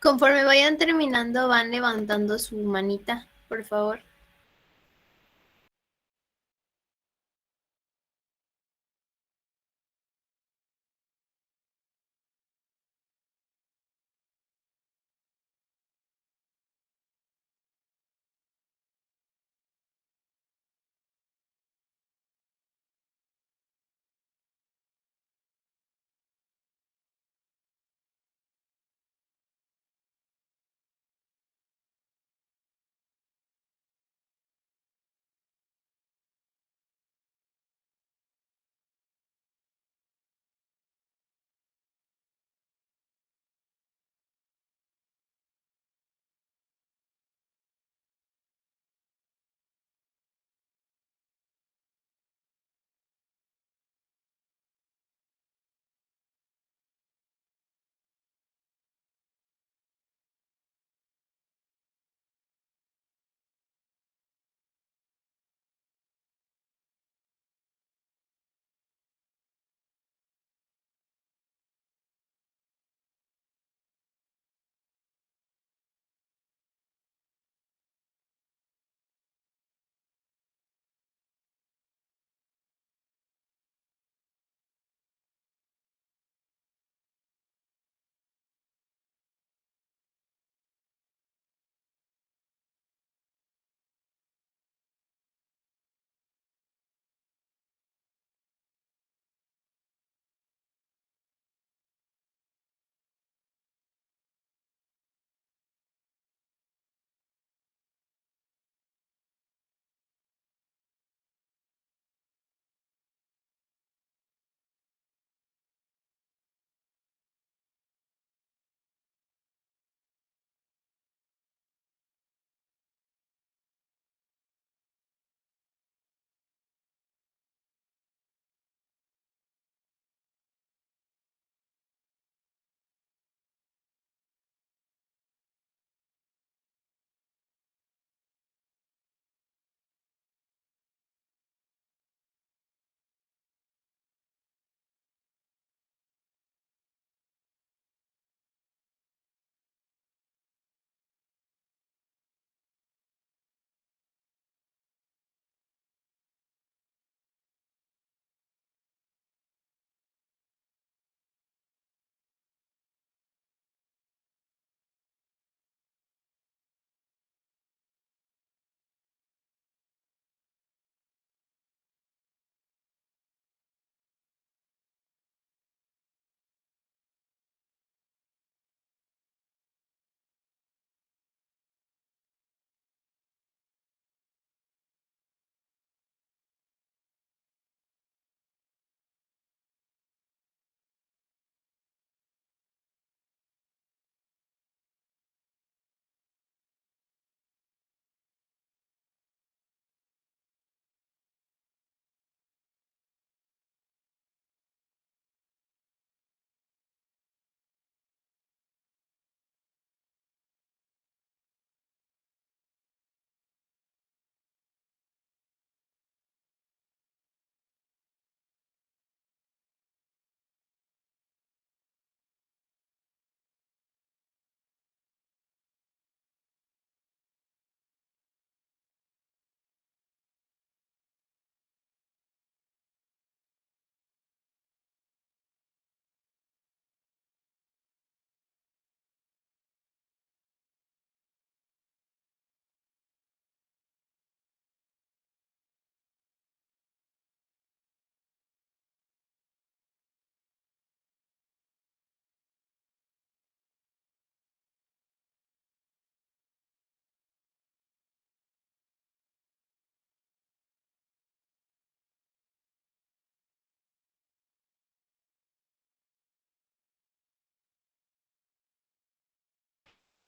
Conforme vayan terminando, van levantando su manita, por favor.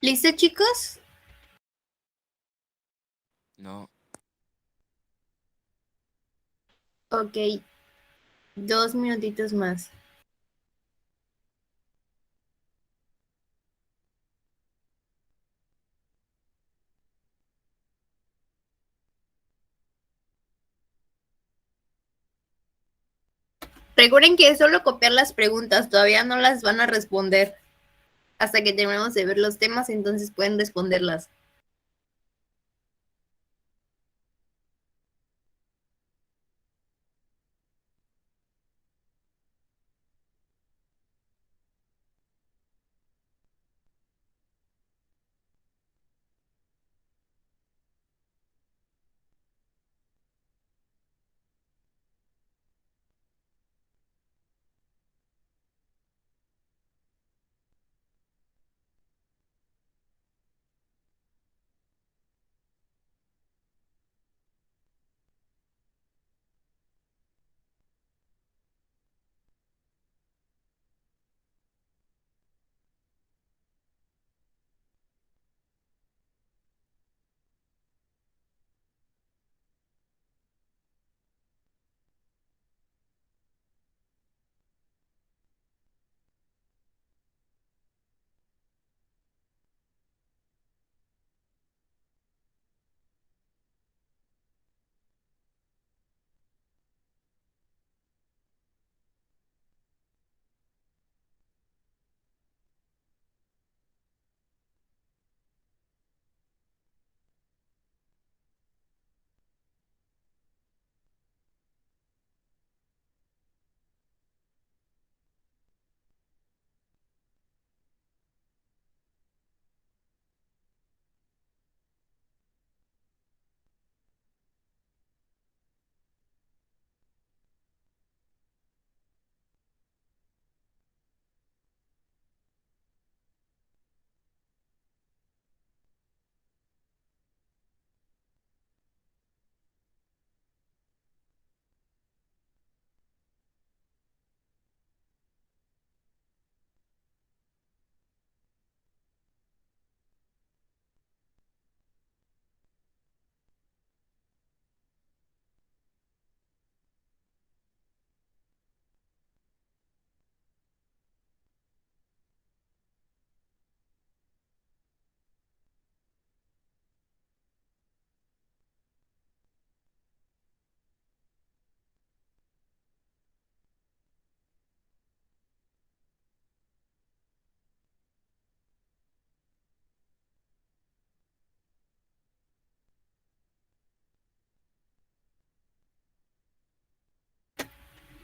¿Listo, chicos? No. Ok, 2 minutitos más. Recuerden que es solo copiar las preguntas, todavía no las van a responder. hasta que terminemos de ver los temas, entonces pueden responderlas.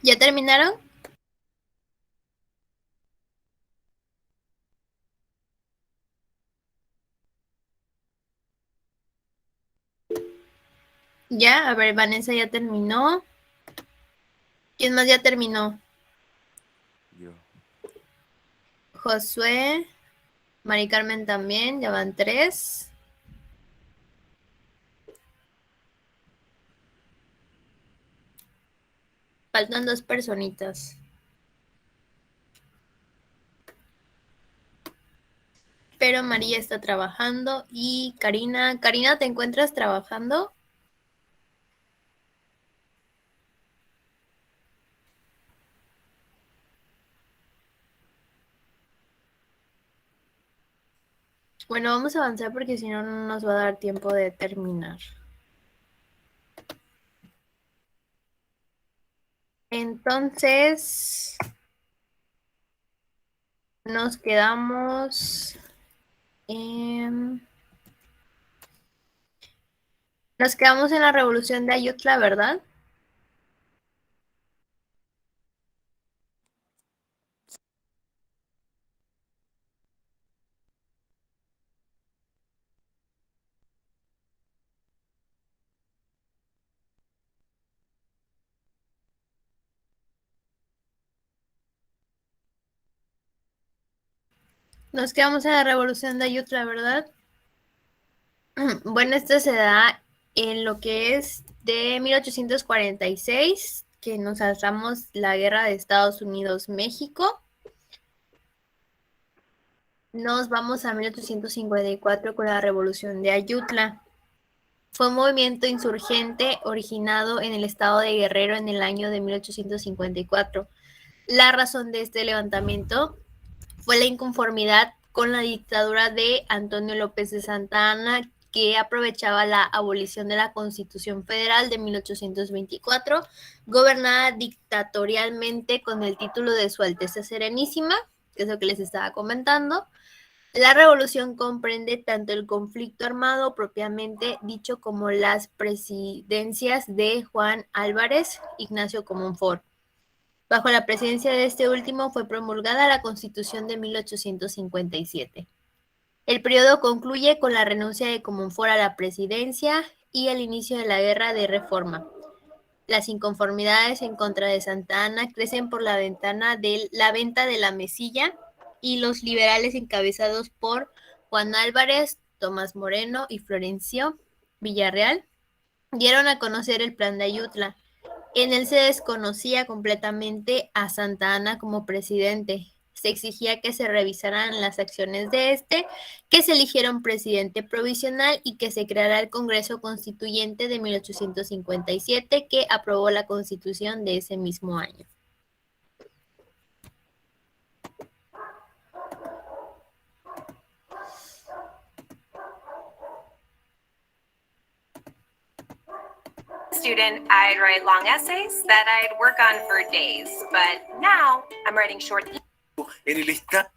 ¿Ya terminaron? Ya, a ver, Vanessa ya terminó. ¿Quién más ya terminó? Yo. Josué, Mari Carmen también, ya van 3. Faltan 2 personitas. Pero María está trabajando y Karina. Karina, ¿te encuentras trabajando? Bueno, vamos a avanzar porque si no, no nos va a dar tiempo de terminar. Entonces, nos quedamos en... Nos quedamos en la revolución de Ayutla, ¿verdad? Nos quedamos en la revolución de Ayutla, ¿verdad? Bueno, esto se da en lo que es de 1846, que nos saltamos la guerra de Estados Unidos-México. Nos vamos a 1854 con la revolución de Ayutla. Fue un movimiento insurgente originado en el estado de Guerrero en el año de 1854. La razón de este levantamiento fue la inconformidad con la dictadura de Antonio López de Santa Anna, que aprovechaba la abolición de la Constitución Federal de 1824, gobernada dictatorialmente con el título de Su Alteza Serenísima, que es lo que les estaba comentando. La revolución comprende tanto el conflicto armado propiamente dicho como las presidencias de Juan Álvarez, Ignacio Comonfort. Bajo la presidencia de este último fue promulgada la Constitución de 1857. El periodo concluye con la renuncia de Comonfort a la presidencia y el inicio de la Guerra de Reforma. Las inconformidades en contra de Santa Anna crecen por la venta de la mesilla, y los liberales encabezados por Juan Álvarez, Tomás Moreno y Florencio Villarreal dieron a conocer el Plan de Ayutla. En él se desconocía completamente a Santa Anna como presidente. Se exigía que se revisaran las acciones de que se eligiera un presidente provisional y que se creara el Congreso Constituyente de 1857, que aprobó la Constitución de ese mismo año. Student, I'd write long essays that I'd work on for days, but now I'm writing short. En el estado.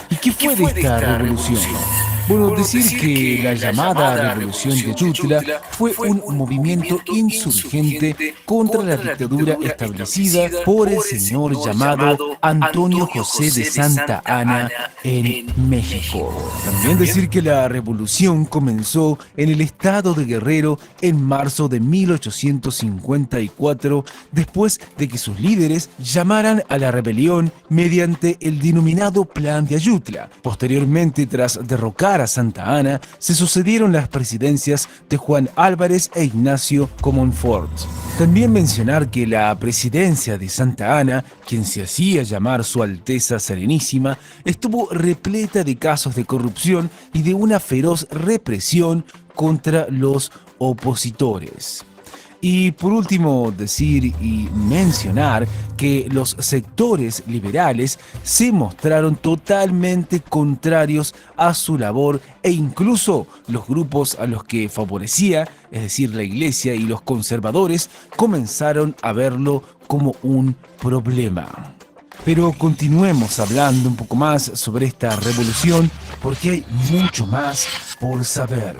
¿Y qué fue de esta revolución? Bueno, decir que la llamada Revolución de Ayutla fue un movimiento insurgente contra la dictadura establecida por el señor llamado Antonio José de Santa Anna en México. También decir que la revolución comenzó en el estado de Guerrero en marzo de 1854, después de que sus líderes llamaran a la rebelión mediante el denominado Plan de Ayutla. Posteriormente, tras derrocar a Santa Anna, se sucedieron las presidencias de Juan Álvarez e Ignacio Comonfort. También mencionar que la presidencia de Santa Anna, quien se hacía llamar Su Alteza Serenísima, estuvo repleta de casos de corrupción y de una feroz represión contra los opositores. Y por último, decir y mencionar que los sectores liberales se mostraron totalmente contrarios a su labor e incluso los grupos a los que favorecía, es decir, la Iglesia y los conservadores, comenzaron a verlo como un problema. Pero continuemos hablando un poco más sobre esta revolución porque hay mucho más por saber.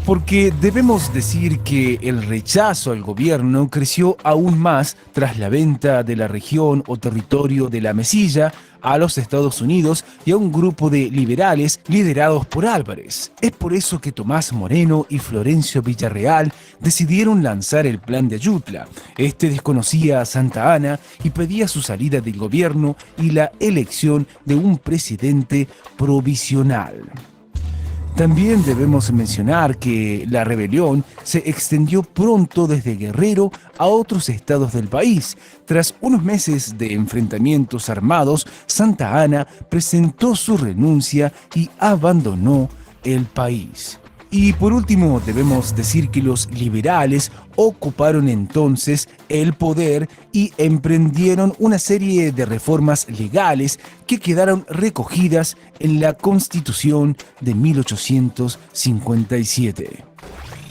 Porque debemos decir que el rechazo al gobierno creció aún más tras la venta de la región o territorio de la Mesilla a los Estados Unidos y a un grupo de liberales liderados por Álvarez. Es por eso que Tomás Moreno y Florencio Villarreal decidieron lanzar el Plan de Ayutla. Este desconocía a Santa Anna y pedía su salida del gobierno y la elección de un presidente provisional. También debemos mencionar que la rebelión se extendió pronto desde Guerrero a otros estados del país. Tras unos meses de enfrentamientos armados, Santa Anna presentó su renuncia y abandonó el país. Y por último, debemos decir que los liberales ocuparon entonces el poder y emprendieron una serie de reformas legales que quedaron recogidas en la Constitución de 1857.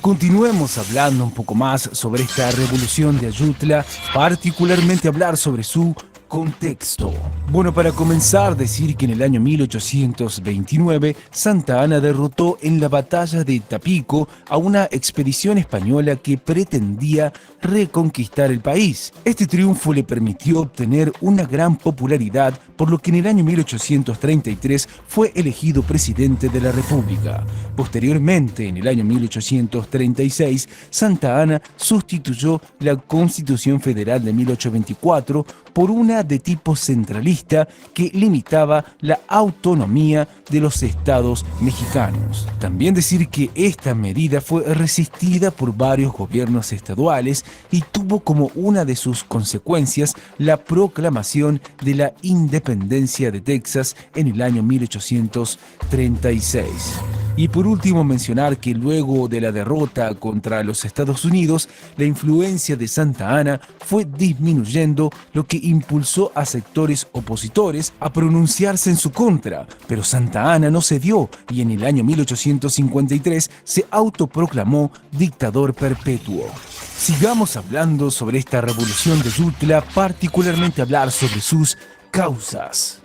Continuemos hablando un poco más sobre esta revolución de Ayutla, particularmente hablar sobre su contexto. Bueno, para comenzar, decir que en el año 1829 Santa Anna derrotó en la batalla de Tapico a una expedición española que pretendía reconquistar el país. Este triunfo le permitió obtener una gran popularidad, por lo que en el año 1833 fue elegido presidente de la República. Posteriormente, en el año 1836, Santa Anna sustituyó la Constitución Federal de 1824 por una de tipo centralista que limitaba la autonomía de los estados mexicanos. También decir que esta medida fue resistida por varios gobiernos estaduales y tuvo como una de sus consecuencias la proclamación de la independencia de Texas en el año 1836. Y por último mencionar que luego de la derrota contra los Estados Unidos, la influencia de Santa Anna fue disminuyendo, lo que impulsó a sectores opositores a pronunciarse en su contra. Pero Santa Anna no cedió y en el año 1853 se autoproclamó dictador perpetuo. Sigamos hablando sobre esta revolución de Yutla, particularmente hablar sobre sus causas.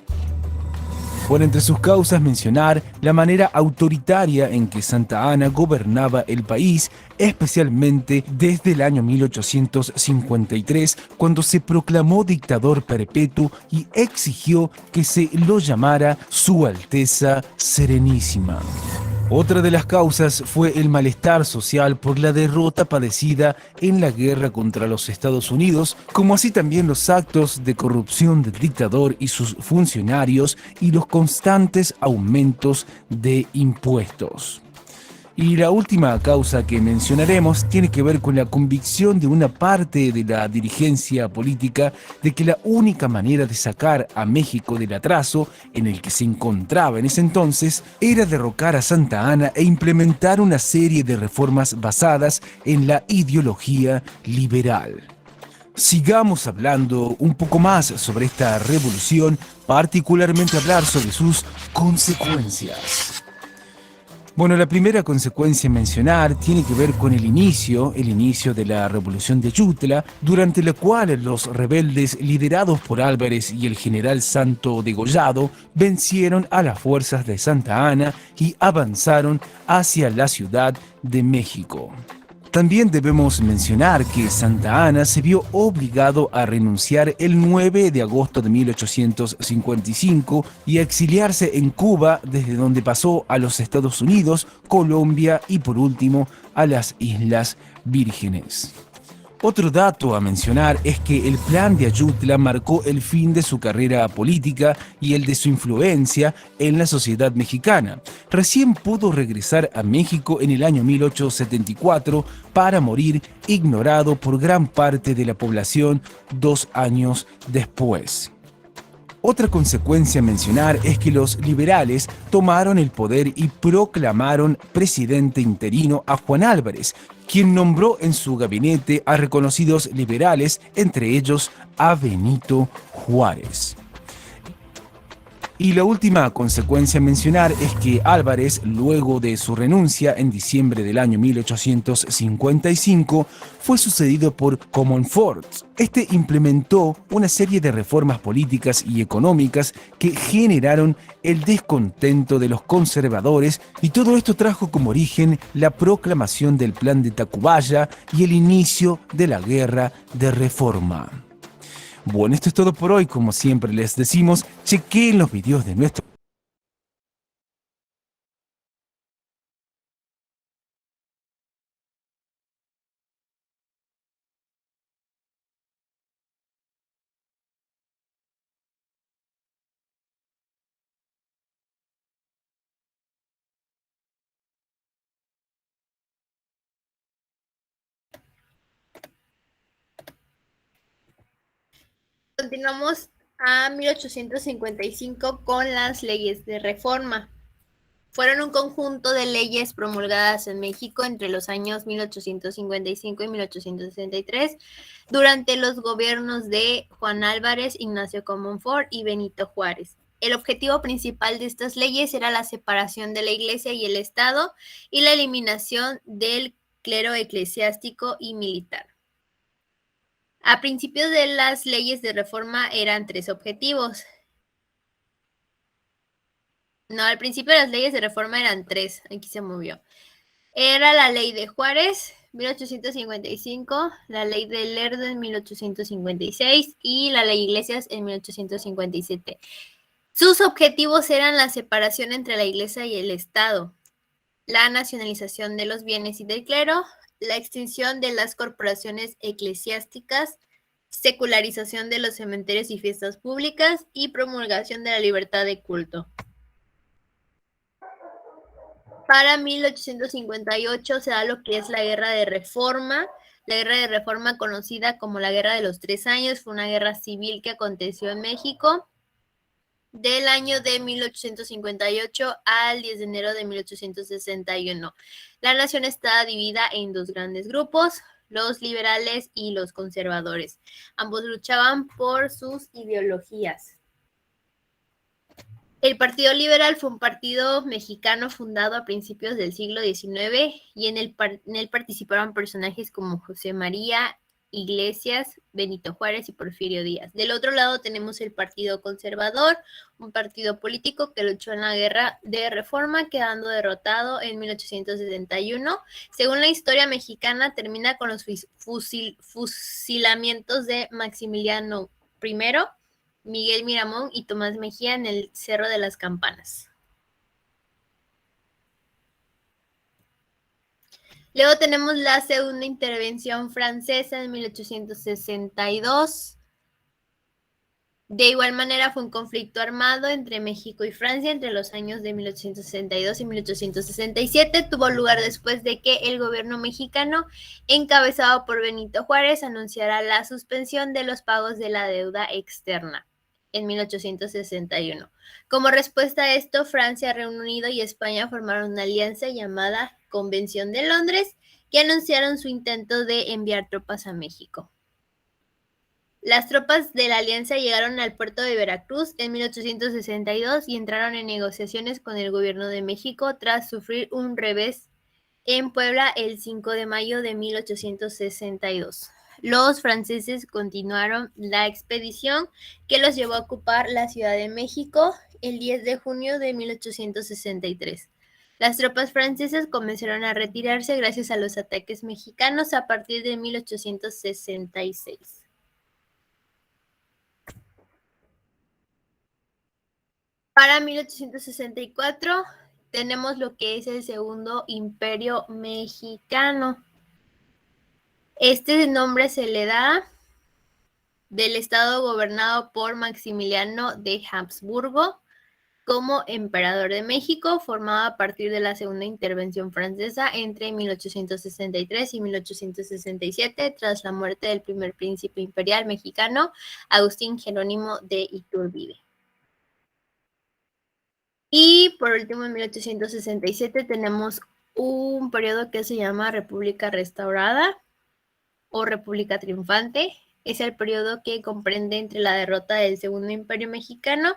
Por entre sus causas mencionar la manera autoritaria en que Santa Anna gobernaba el país, especialmente desde el año 1853, cuando se proclamó dictador perpetuo y exigió que se lo llamara Su Alteza Serenísima. Otra de las causas fue el malestar social por la derrota padecida en la guerra contra los Estados Unidos, como así también los actos de corrupción del dictador y sus funcionarios y los constantes aumentos de impuestos. Y la última causa que mencionaremos tiene que ver con la convicción de una parte de la dirigencia política de que la única manera de sacar a México del atraso en el que se encontraba en ese entonces era derrocar a Santa Anna e implementar una serie de reformas basadas en la ideología liberal. Sigamos hablando un poco más sobre esta revolución, particularmente hablar sobre sus consecuencias. Bueno, la primera consecuencia a mencionar tiene que ver con el inicio de la Revolución de Ayutla, durante la cual los rebeldes liderados por Álvarez y el general Santo Degollado vencieron a las fuerzas de Santa Anna y avanzaron hacia la Ciudad de México. También debemos mencionar que Santa Anna se vio obligado a renunciar el 9 de agosto de 1855 y a exiliarse en Cuba, desde donde pasó a los Estados Unidos, Colombia y por último a las Islas Vírgenes. Otro dato a mencionar es que el plan de Ayutla marcó el fin de su carrera política y el de su influencia en la sociedad mexicana. Recién pudo regresar a México en el año 1874 para morir ignorado por gran parte de la población 2 años después. Otra consecuencia a mencionar es que los liberales tomaron el poder y proclamaron presidente interino a Juan Álvarez, quien nombró en su gabinete a reconocidos liberales, entre ellos a Benito Juárez. Y la última consecuencia a mencionar es que Álvarez, luego de su renuncia en diciembre del año 1855, fue sucedido por Comonfort. Este implementó una serie de reformas políticas y económicas que generaron el descontento de los conservadores, y todo esto trajo como origen la proclamación del Plan de Tacubaya y el inicio de la Guerra de Reforma. Bueno, esto es todo por hoy. Como siempre les decimos, chequeen los videos de nuestro Continuamos a 1855 con las leyes de reforma. Fueron un conjunto de leyes promulgadas en México entre los años 1855 y 1863 durante los gobiernos de Juan Álvarez, Ignacio Comonfort y Benito Juárez. El objetivo principal de estas leyes era la separación de la Iglesia y el Estado y la eliminación del clero eclesiástico y militar. A principios de las leyes de reforma eran 3 objetivos. No, al principio de las leyes de reforma eran 3, aquí se movió. Era la ley de Juárez, 1855, la ley de Lerdo en 1856 y la ley Iglesias en 1857. Sus objetivos eran la separación entre la Iglesia y el Estado, la nacionalización de los bienes y del clero, la extinción de las corporaciones eclesiásticas, secularización de los cementerios y fiestas públicas y promulgación de la libertad de culto. Para 1858 se da lo que es la Guerra de Reforma. La Guerra de Reforma, conocida como la Guerra de los 3 años, fue una guerra civil que aconteció en México. del año de 1858 al 10 de enero de 1861. La nación está dividida en dos grandes grupos, los liberales y los conservadores. Ambos luchaban por sus ideologías. El Partido Liberal fue un partido mexicano fundado a principios del siglo XIX y en él participaron personajes como José María Iglesias, Benito Juárez y Porfirio Díaz. Del otro lado tenemos el Partido Conservador, un partido político que luchó en la Guerra de Reforma, quedando derrotado en 1871. Según la historia mexicana, termina con los fusilamientos de Maximiliano I, Miguel Miramón y Tomás Mejía en el Cerro de las Campanas. Luego tenemos la segunda intervención francesa en 1862. De igual manera fue un conflicto armado entre México y Francia entre los años de 1862 y 1867. Tuvo lugar después de que el gobierno mexicano, encabezado por Benito Juárez, anunciara la suspensión de los pagos de la deuda externa en 1861. Como respuesta a esto, Francia, Reino Unido y España formaron una alianza llamada Convención de Londres, que anunciaron su intento de enviar tropas a México. Las tropas de la alianza llegaron al puerto de Veracruz en 1862 y entraron en negociaciones con el gobierno de México tras sufrir un revés en Puebla el 5 de mayo de 1862. Los franceses continuaron la expedición que los llevó a ocupar la Ciudad de México el 10 de junio de 1863. Las tropas francesas comenzaron a retirarse gracias a los ataques mexicanos a partir de 1866. Para 1864 tenemos lo que es el Segundo Imperio Mexicano. Este nombre se le da del estado gobernado por Maximiliano de Habsburgo como emperador de México, formado a partir de la segunda intervención francesa entre 1863 y 1867, tras la muerte del primer príncipe imperial mexicano, Agustín Jerónimo de Iturbide. Y por último, en 1867 tenemos un periodo que se llama República Restaurada o República Triunfante. Es el periodo que comprende entre la derrota del Segundo Imperio Mexicano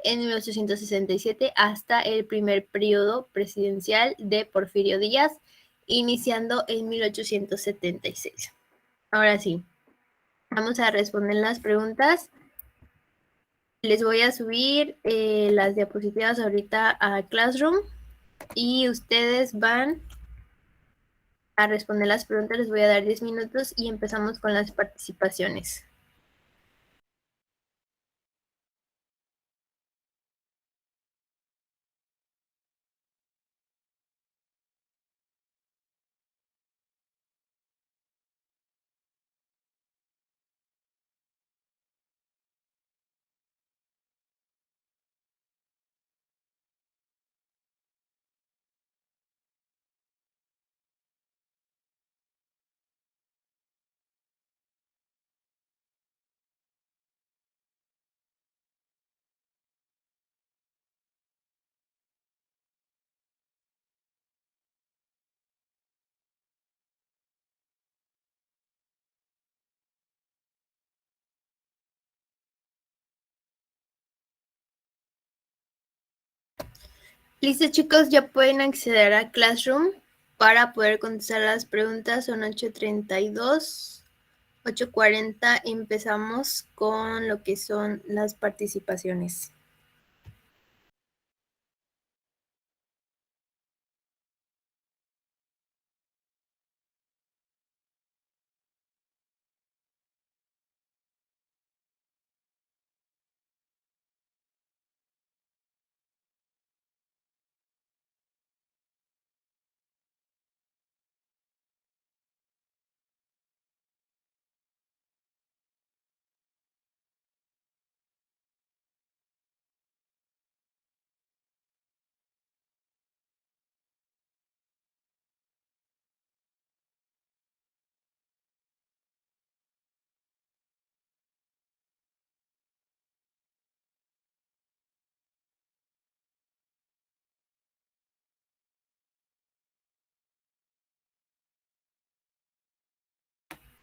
en 1867 hasta el primer periodo presidencial de Porfirio Díaz, iniciando en 1876. Ahora sí, vamos a responder las preguntas. Les voy a subir las diapositivas ahorita a Classroom y ustedes van a responder las preguntas. Les voy a dar 10 minutos y empezamos con las participaciones. Listo, chicos, ya pueden acceder a Classroom para poder contestar las preguntas. Son 8:32, 8:40. Empezamos con lo que son las participaciones.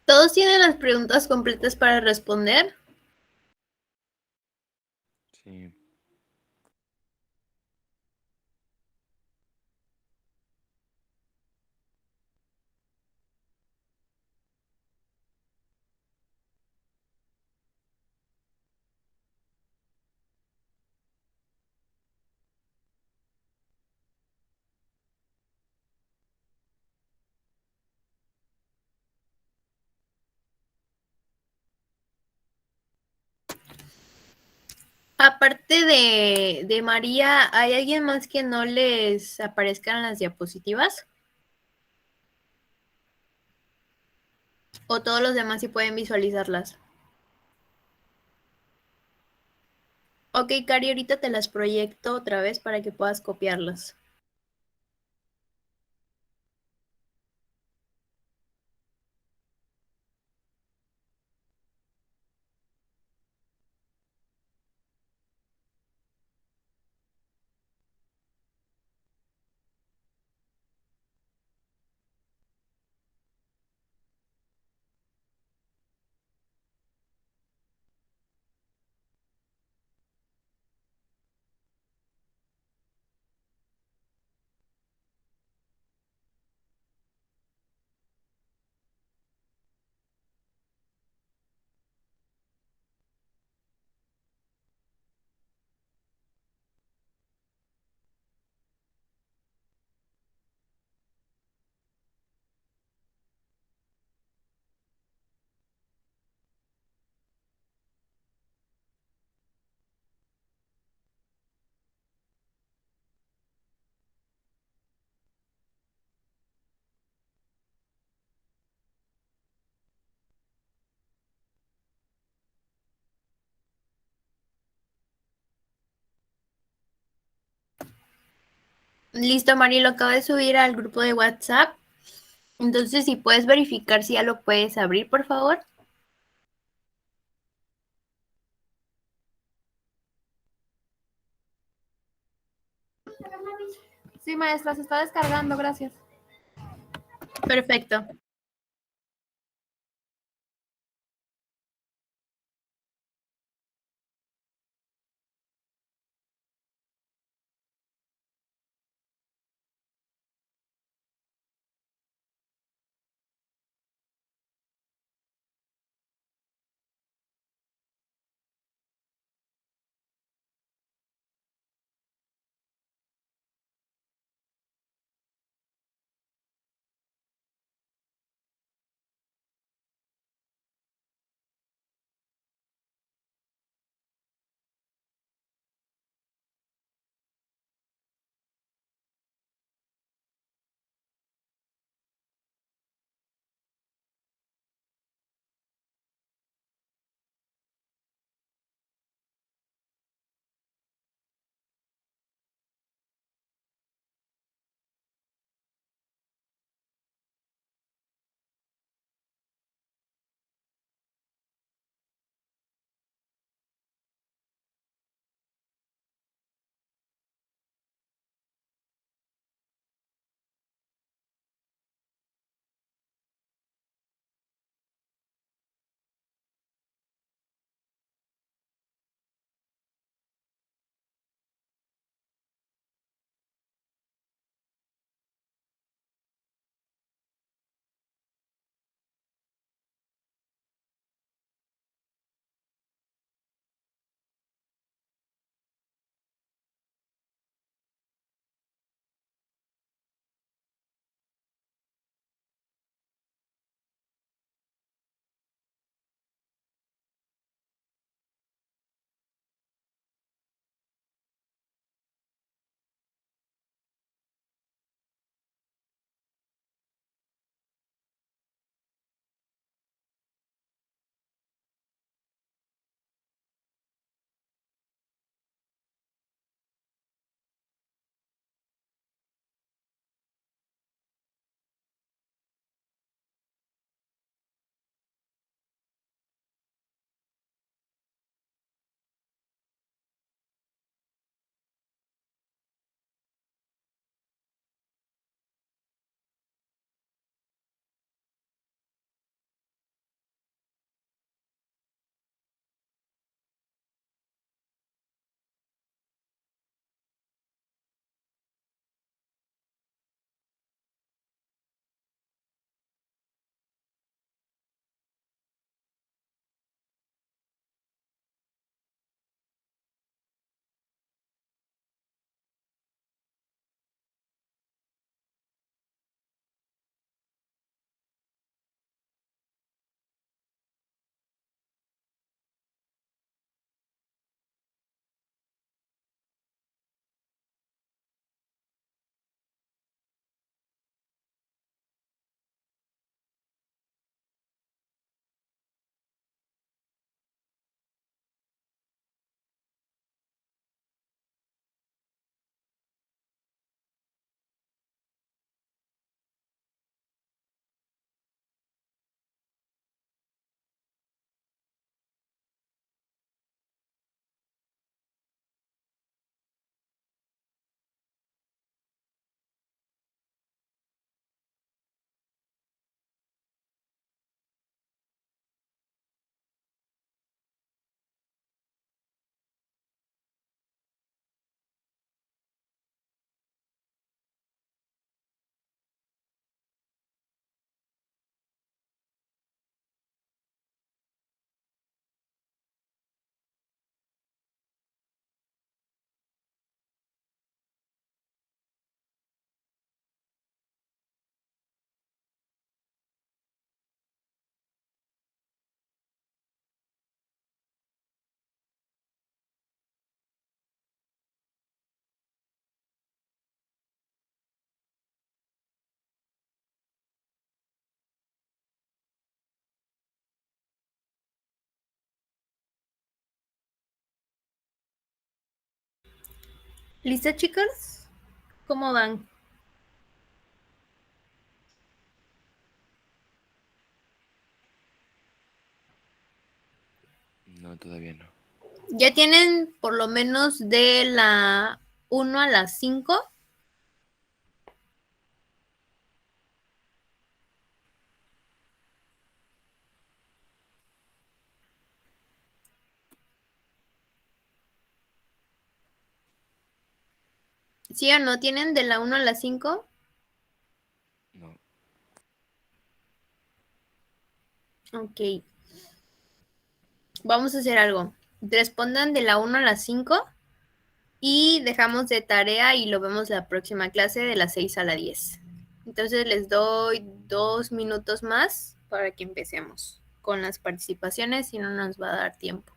¿Todos tienen las preguntas completas para responder? Sí. Aparte de María, ¿hay alguien más que no les aparezcan las diapositivas? ¿O todos los demás sí pueden visualizarlas? Ok, Cari, ahorita te las proyecto otra vez para que puedas copiarlas. Listo, Mari, lo acabo de subir al grupo de WhatsApp. Entonces, si puedes verificar si ya lo puedes abrir, por favor. Sí, maestra, se está descargando, gracias. Perfecto. ¿Listo, chicos? ¿Cómo van? No, todavía no. ¿Ya tienen por lo menos de la 1 a la 5? ¿Sí o no? ¿Tienen de la 1 a la 5? No. Ok. Vamos a hacer algo. Respondan de la 1 a la 5 y dejamos de tarea y lo vemos la próxima clase de las 6 a la 10. Entonces les doy 2 minutos más para que empecemos con las participaciones, si no nos va a dar tiempo.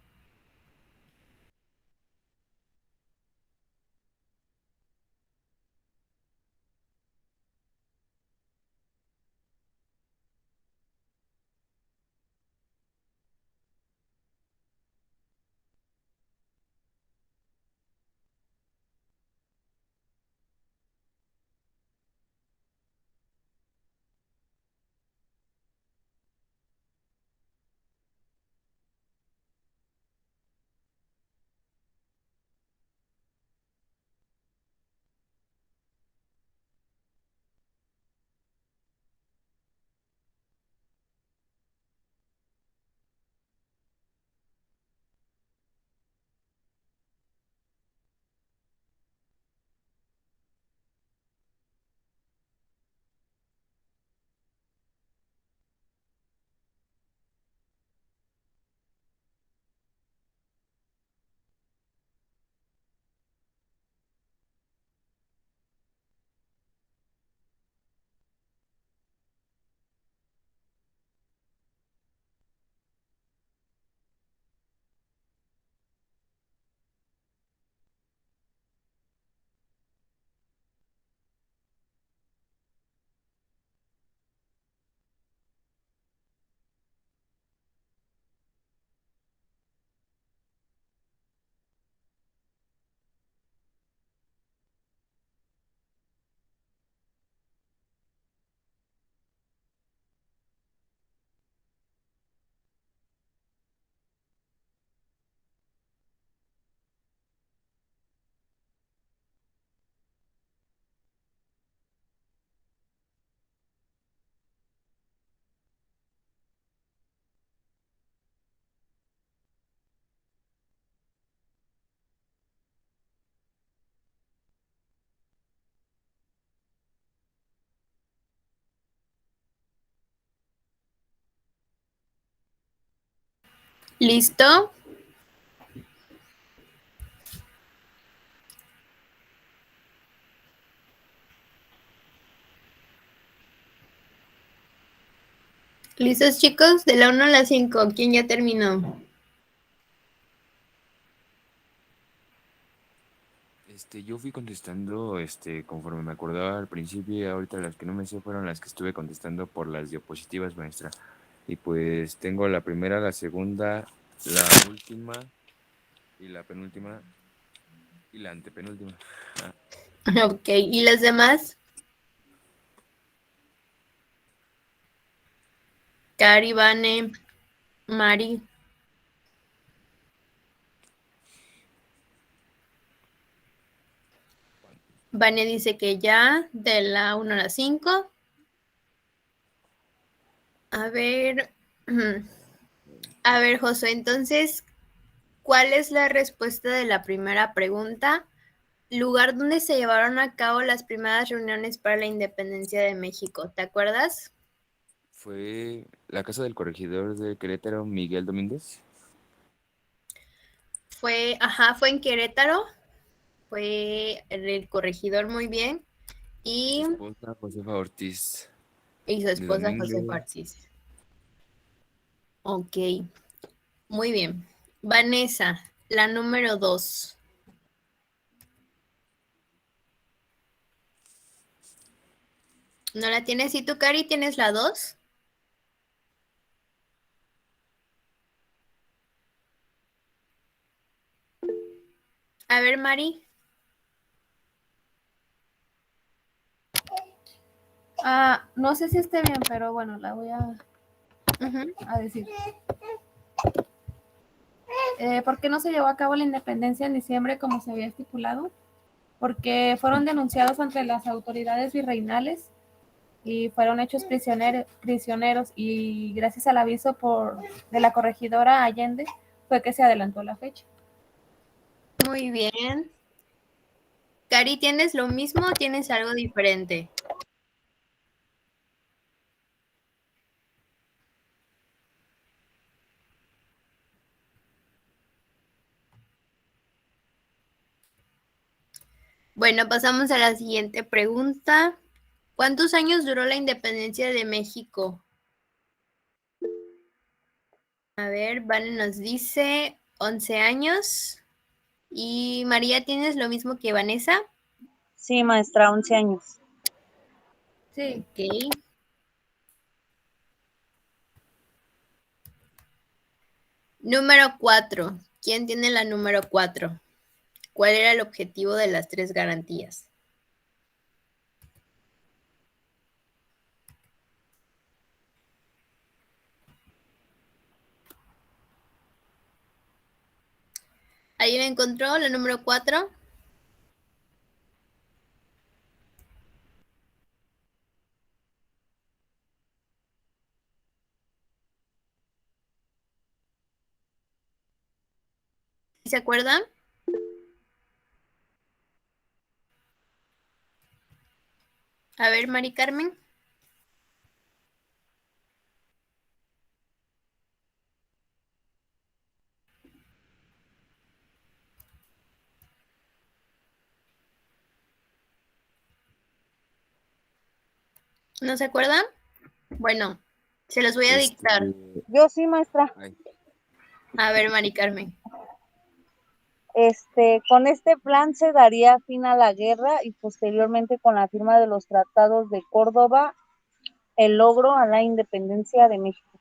¿Listo? ¿Listos, chicos? De la 1 a la 5, ¿quién ya terminó? Yo fui contestando, conforme me acordaba al principio y ahorita las que no me sé fueron las que estuve contestando por las diapositivas, maestra. Y pues tengo la primera, la segunda, la última y la penúltima y la antepenúltima. Ok, ¿y las demás? Cari, Vane, Mari. Vane dice que ya, de la 1 a la 5. A ver, a ver, Josué, entonces, ¿cuál es la respuesta de la primera pregunta? Lugar donde se llevaron a cabo las primeras reuniones para la independencia de México, ¿te acuerdas? Fue la casa del corregidor de Querétaro, Miguel Domínguez. Fue en Querétaro, fue el corregidor, muy bien, Y su y, esposa, Josefa Ortiz y su de esposa José Domínguez. Farsis. Ok, muy bien. Vanessa, la número 2. ¿No la tienes? ¿Y tú, Cari, tienes la 2? A ver, Mari. No sé si esté bien, pero bueno, la voy a decir. ¿Por qué no se llevó a cabo la independencia en diciembre como se había estipulado? Porque fueron denunciados ante las autoridades virreinales y fueron hechos prisioneros y gracias al aviso de la corregidora Allende fue que se adelantó la fecha. Muy bien. Cari, ¿tienes lo mismo o tienes algo diferente? Bueno, pasamos a la siguiente pregunta. ¿Cuántos años duró la independencia de México? A ver, Vane nos dice 11 años. Y María, ¿tienes lo mismo que Vanessa? Sí, maestra, 11 años. Sí. Ok. Número 4. ¿Quién tiene la número 4? ¿Cuál era el objetivo de las 3 garantías? ¿Alguien encontró la número 4? ¿Se acuerdan? A ver, Mari Carmen. ¿No se acuerdan? Bueno, se los voy a dictar. Yo sí, maestra. A ver, Mari Carmen. Con este plan se daría fin a la guerra y posteriormente con la firma de los tratados de Córdoba, el logro a la independencia de México.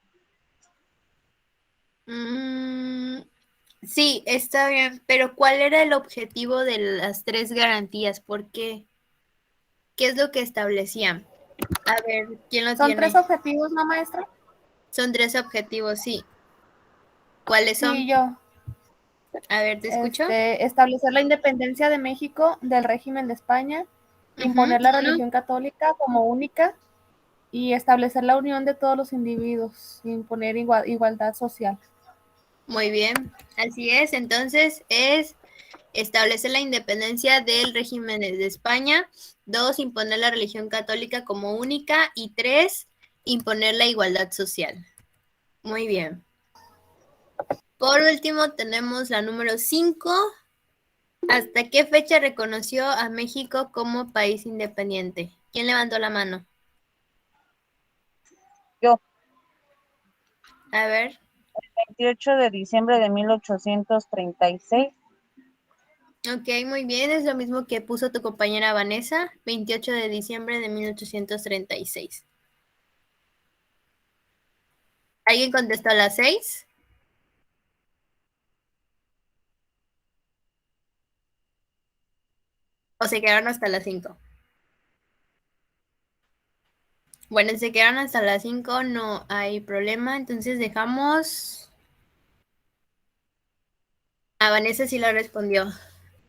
Sí, está bien, pero ¿cuál era el objetivo de las 3 garantías? ¿Por qué? ¿Qué es lo que establecían? A ver, ¿quién lo Son tiene? 3 objetivos, ¿no, maestra? Son 3 objetivos, sí. ¿Cuáles son? Sí, yo. A ver, ¿te escucho? Establecer la independencia de México del régimen de España, imponer la religión católica como única y establecer la unión de todos los individuos, imponer igualdad social. Muy bien, así es. Entonces es establecer la independencia del régimen de España. 2, imponer la religión católica como única. Y 3, imponer la igualdad social. Muy bien. Por último, tenemos la número 5. ¿Hasta qué fecha reconoció a México como país independiente? ¿Quién levantó la mano? Yo. A ver. El 28 de diciembre de 1836. Ok, muy bien. Es lo mismo que puso tu compañera Vanessa. 28 de diciembre de 1836. ¿Alguien contestó a las 6? ¿O se quedaron hasta las 5? Bueno, si se quedaron hasta las 5, no hay problema. Entonces dejamos... A Vanessa sí lo respondió.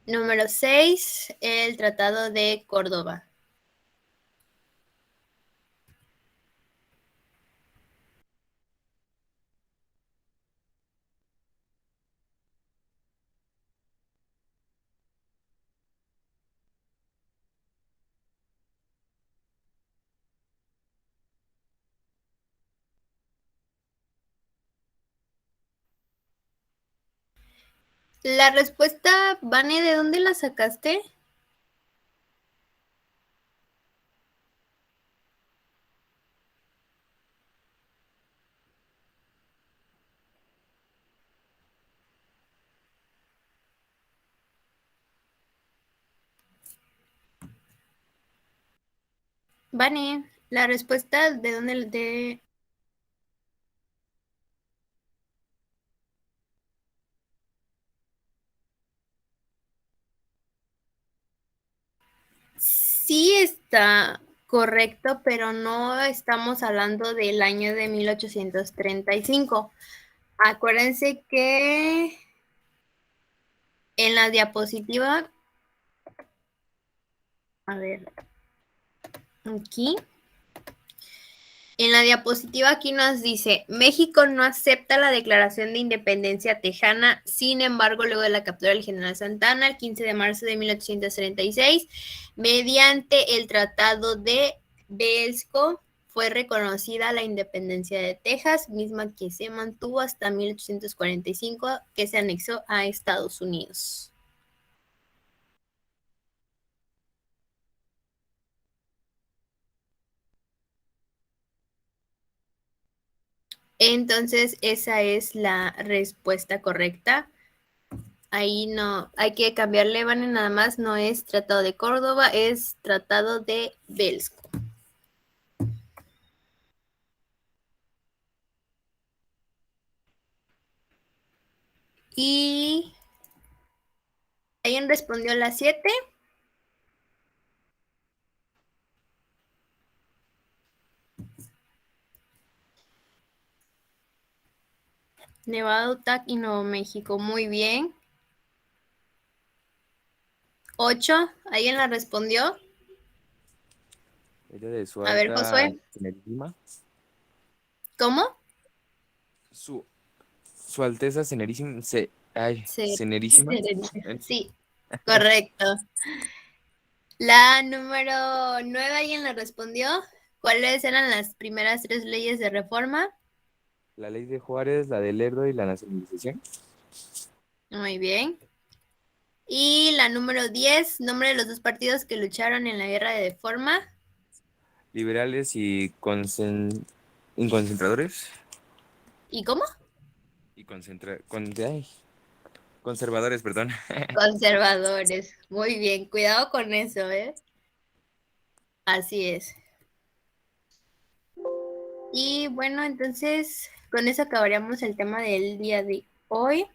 Número 6, el Tratado de Córdoba. La respuesta, Vane, ¿de dónde la sacaste? Vane, la respuesta, ¿de dónde? Sí está Correcto, pero no estamos hablando del año de 1835. Acuérdense que en la diapositiva, a ver, aquí, en la diapositiva aquí nos dice, México no acepta la declaración de independencia tejana, sin embargo, luego de la captura del general Santana, el 15 de marzo de 1836, mediante el Tratado de Belsko, fue reconocida la independencia de Texas, misma que se mantuvo hasta 1845, que se anexó a Estados Unidos. Entonces, esa es la respuesta correcta. Ahí no, hay que cambiarle, Vane, nada más, no es Tratado de Córdoba, es Tratado de Belsko. Y ¿alguien respondió la 7? Nevada, Utah y Nuevo México, muy bien. 8, ¿alguien la respondió? Era de su A ver, alta Josué. Senerísima. ¿Cómo? Su Alteza Senerísima. Senerísima. Sí, correcto. La número 9, ¿alguien la respondió? ¿Cuáles eran las primeras 3 leyes de reforma? La ley de Juárez, la de Lerdo y la nacionalización. Muy bien. Y la número 10, nombre de los 2 partidos que lucharon en la guerra de reforma. Liberales y concentradores. ¿Y cómo? Y conservadores, perdón. Conservadores. Muy bien, cuidado con eso, ¿eh? Así es. Y bueno, entonces con eso acabaríamos el tema del día de hoy.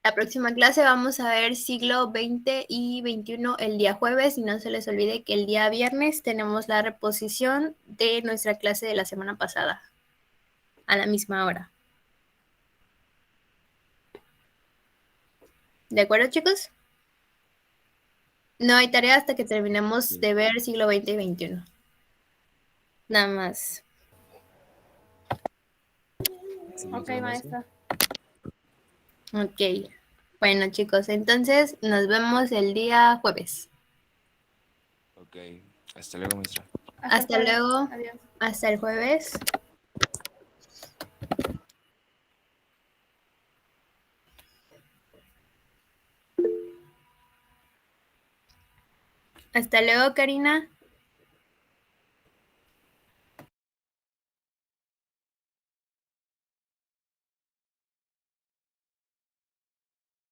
La próxima clase vamos a ver siglo XX y XXI el día jueves y no se les olvide que el día viernes tenemos la reposición de nuestra clase de la semana pasada a la misma hora. ¿De acuerdo, chicos? No hay tarea hasta que terminemos de ver siglo XX y XXI. Nada más. Ok, maestra. Ok. Bueno, chicos, entonces nos vemos el día jueves. Ok, hasta luego, maestra. Hasta luego. Adiós. Hasta el jueves. Hasta luego, Karina.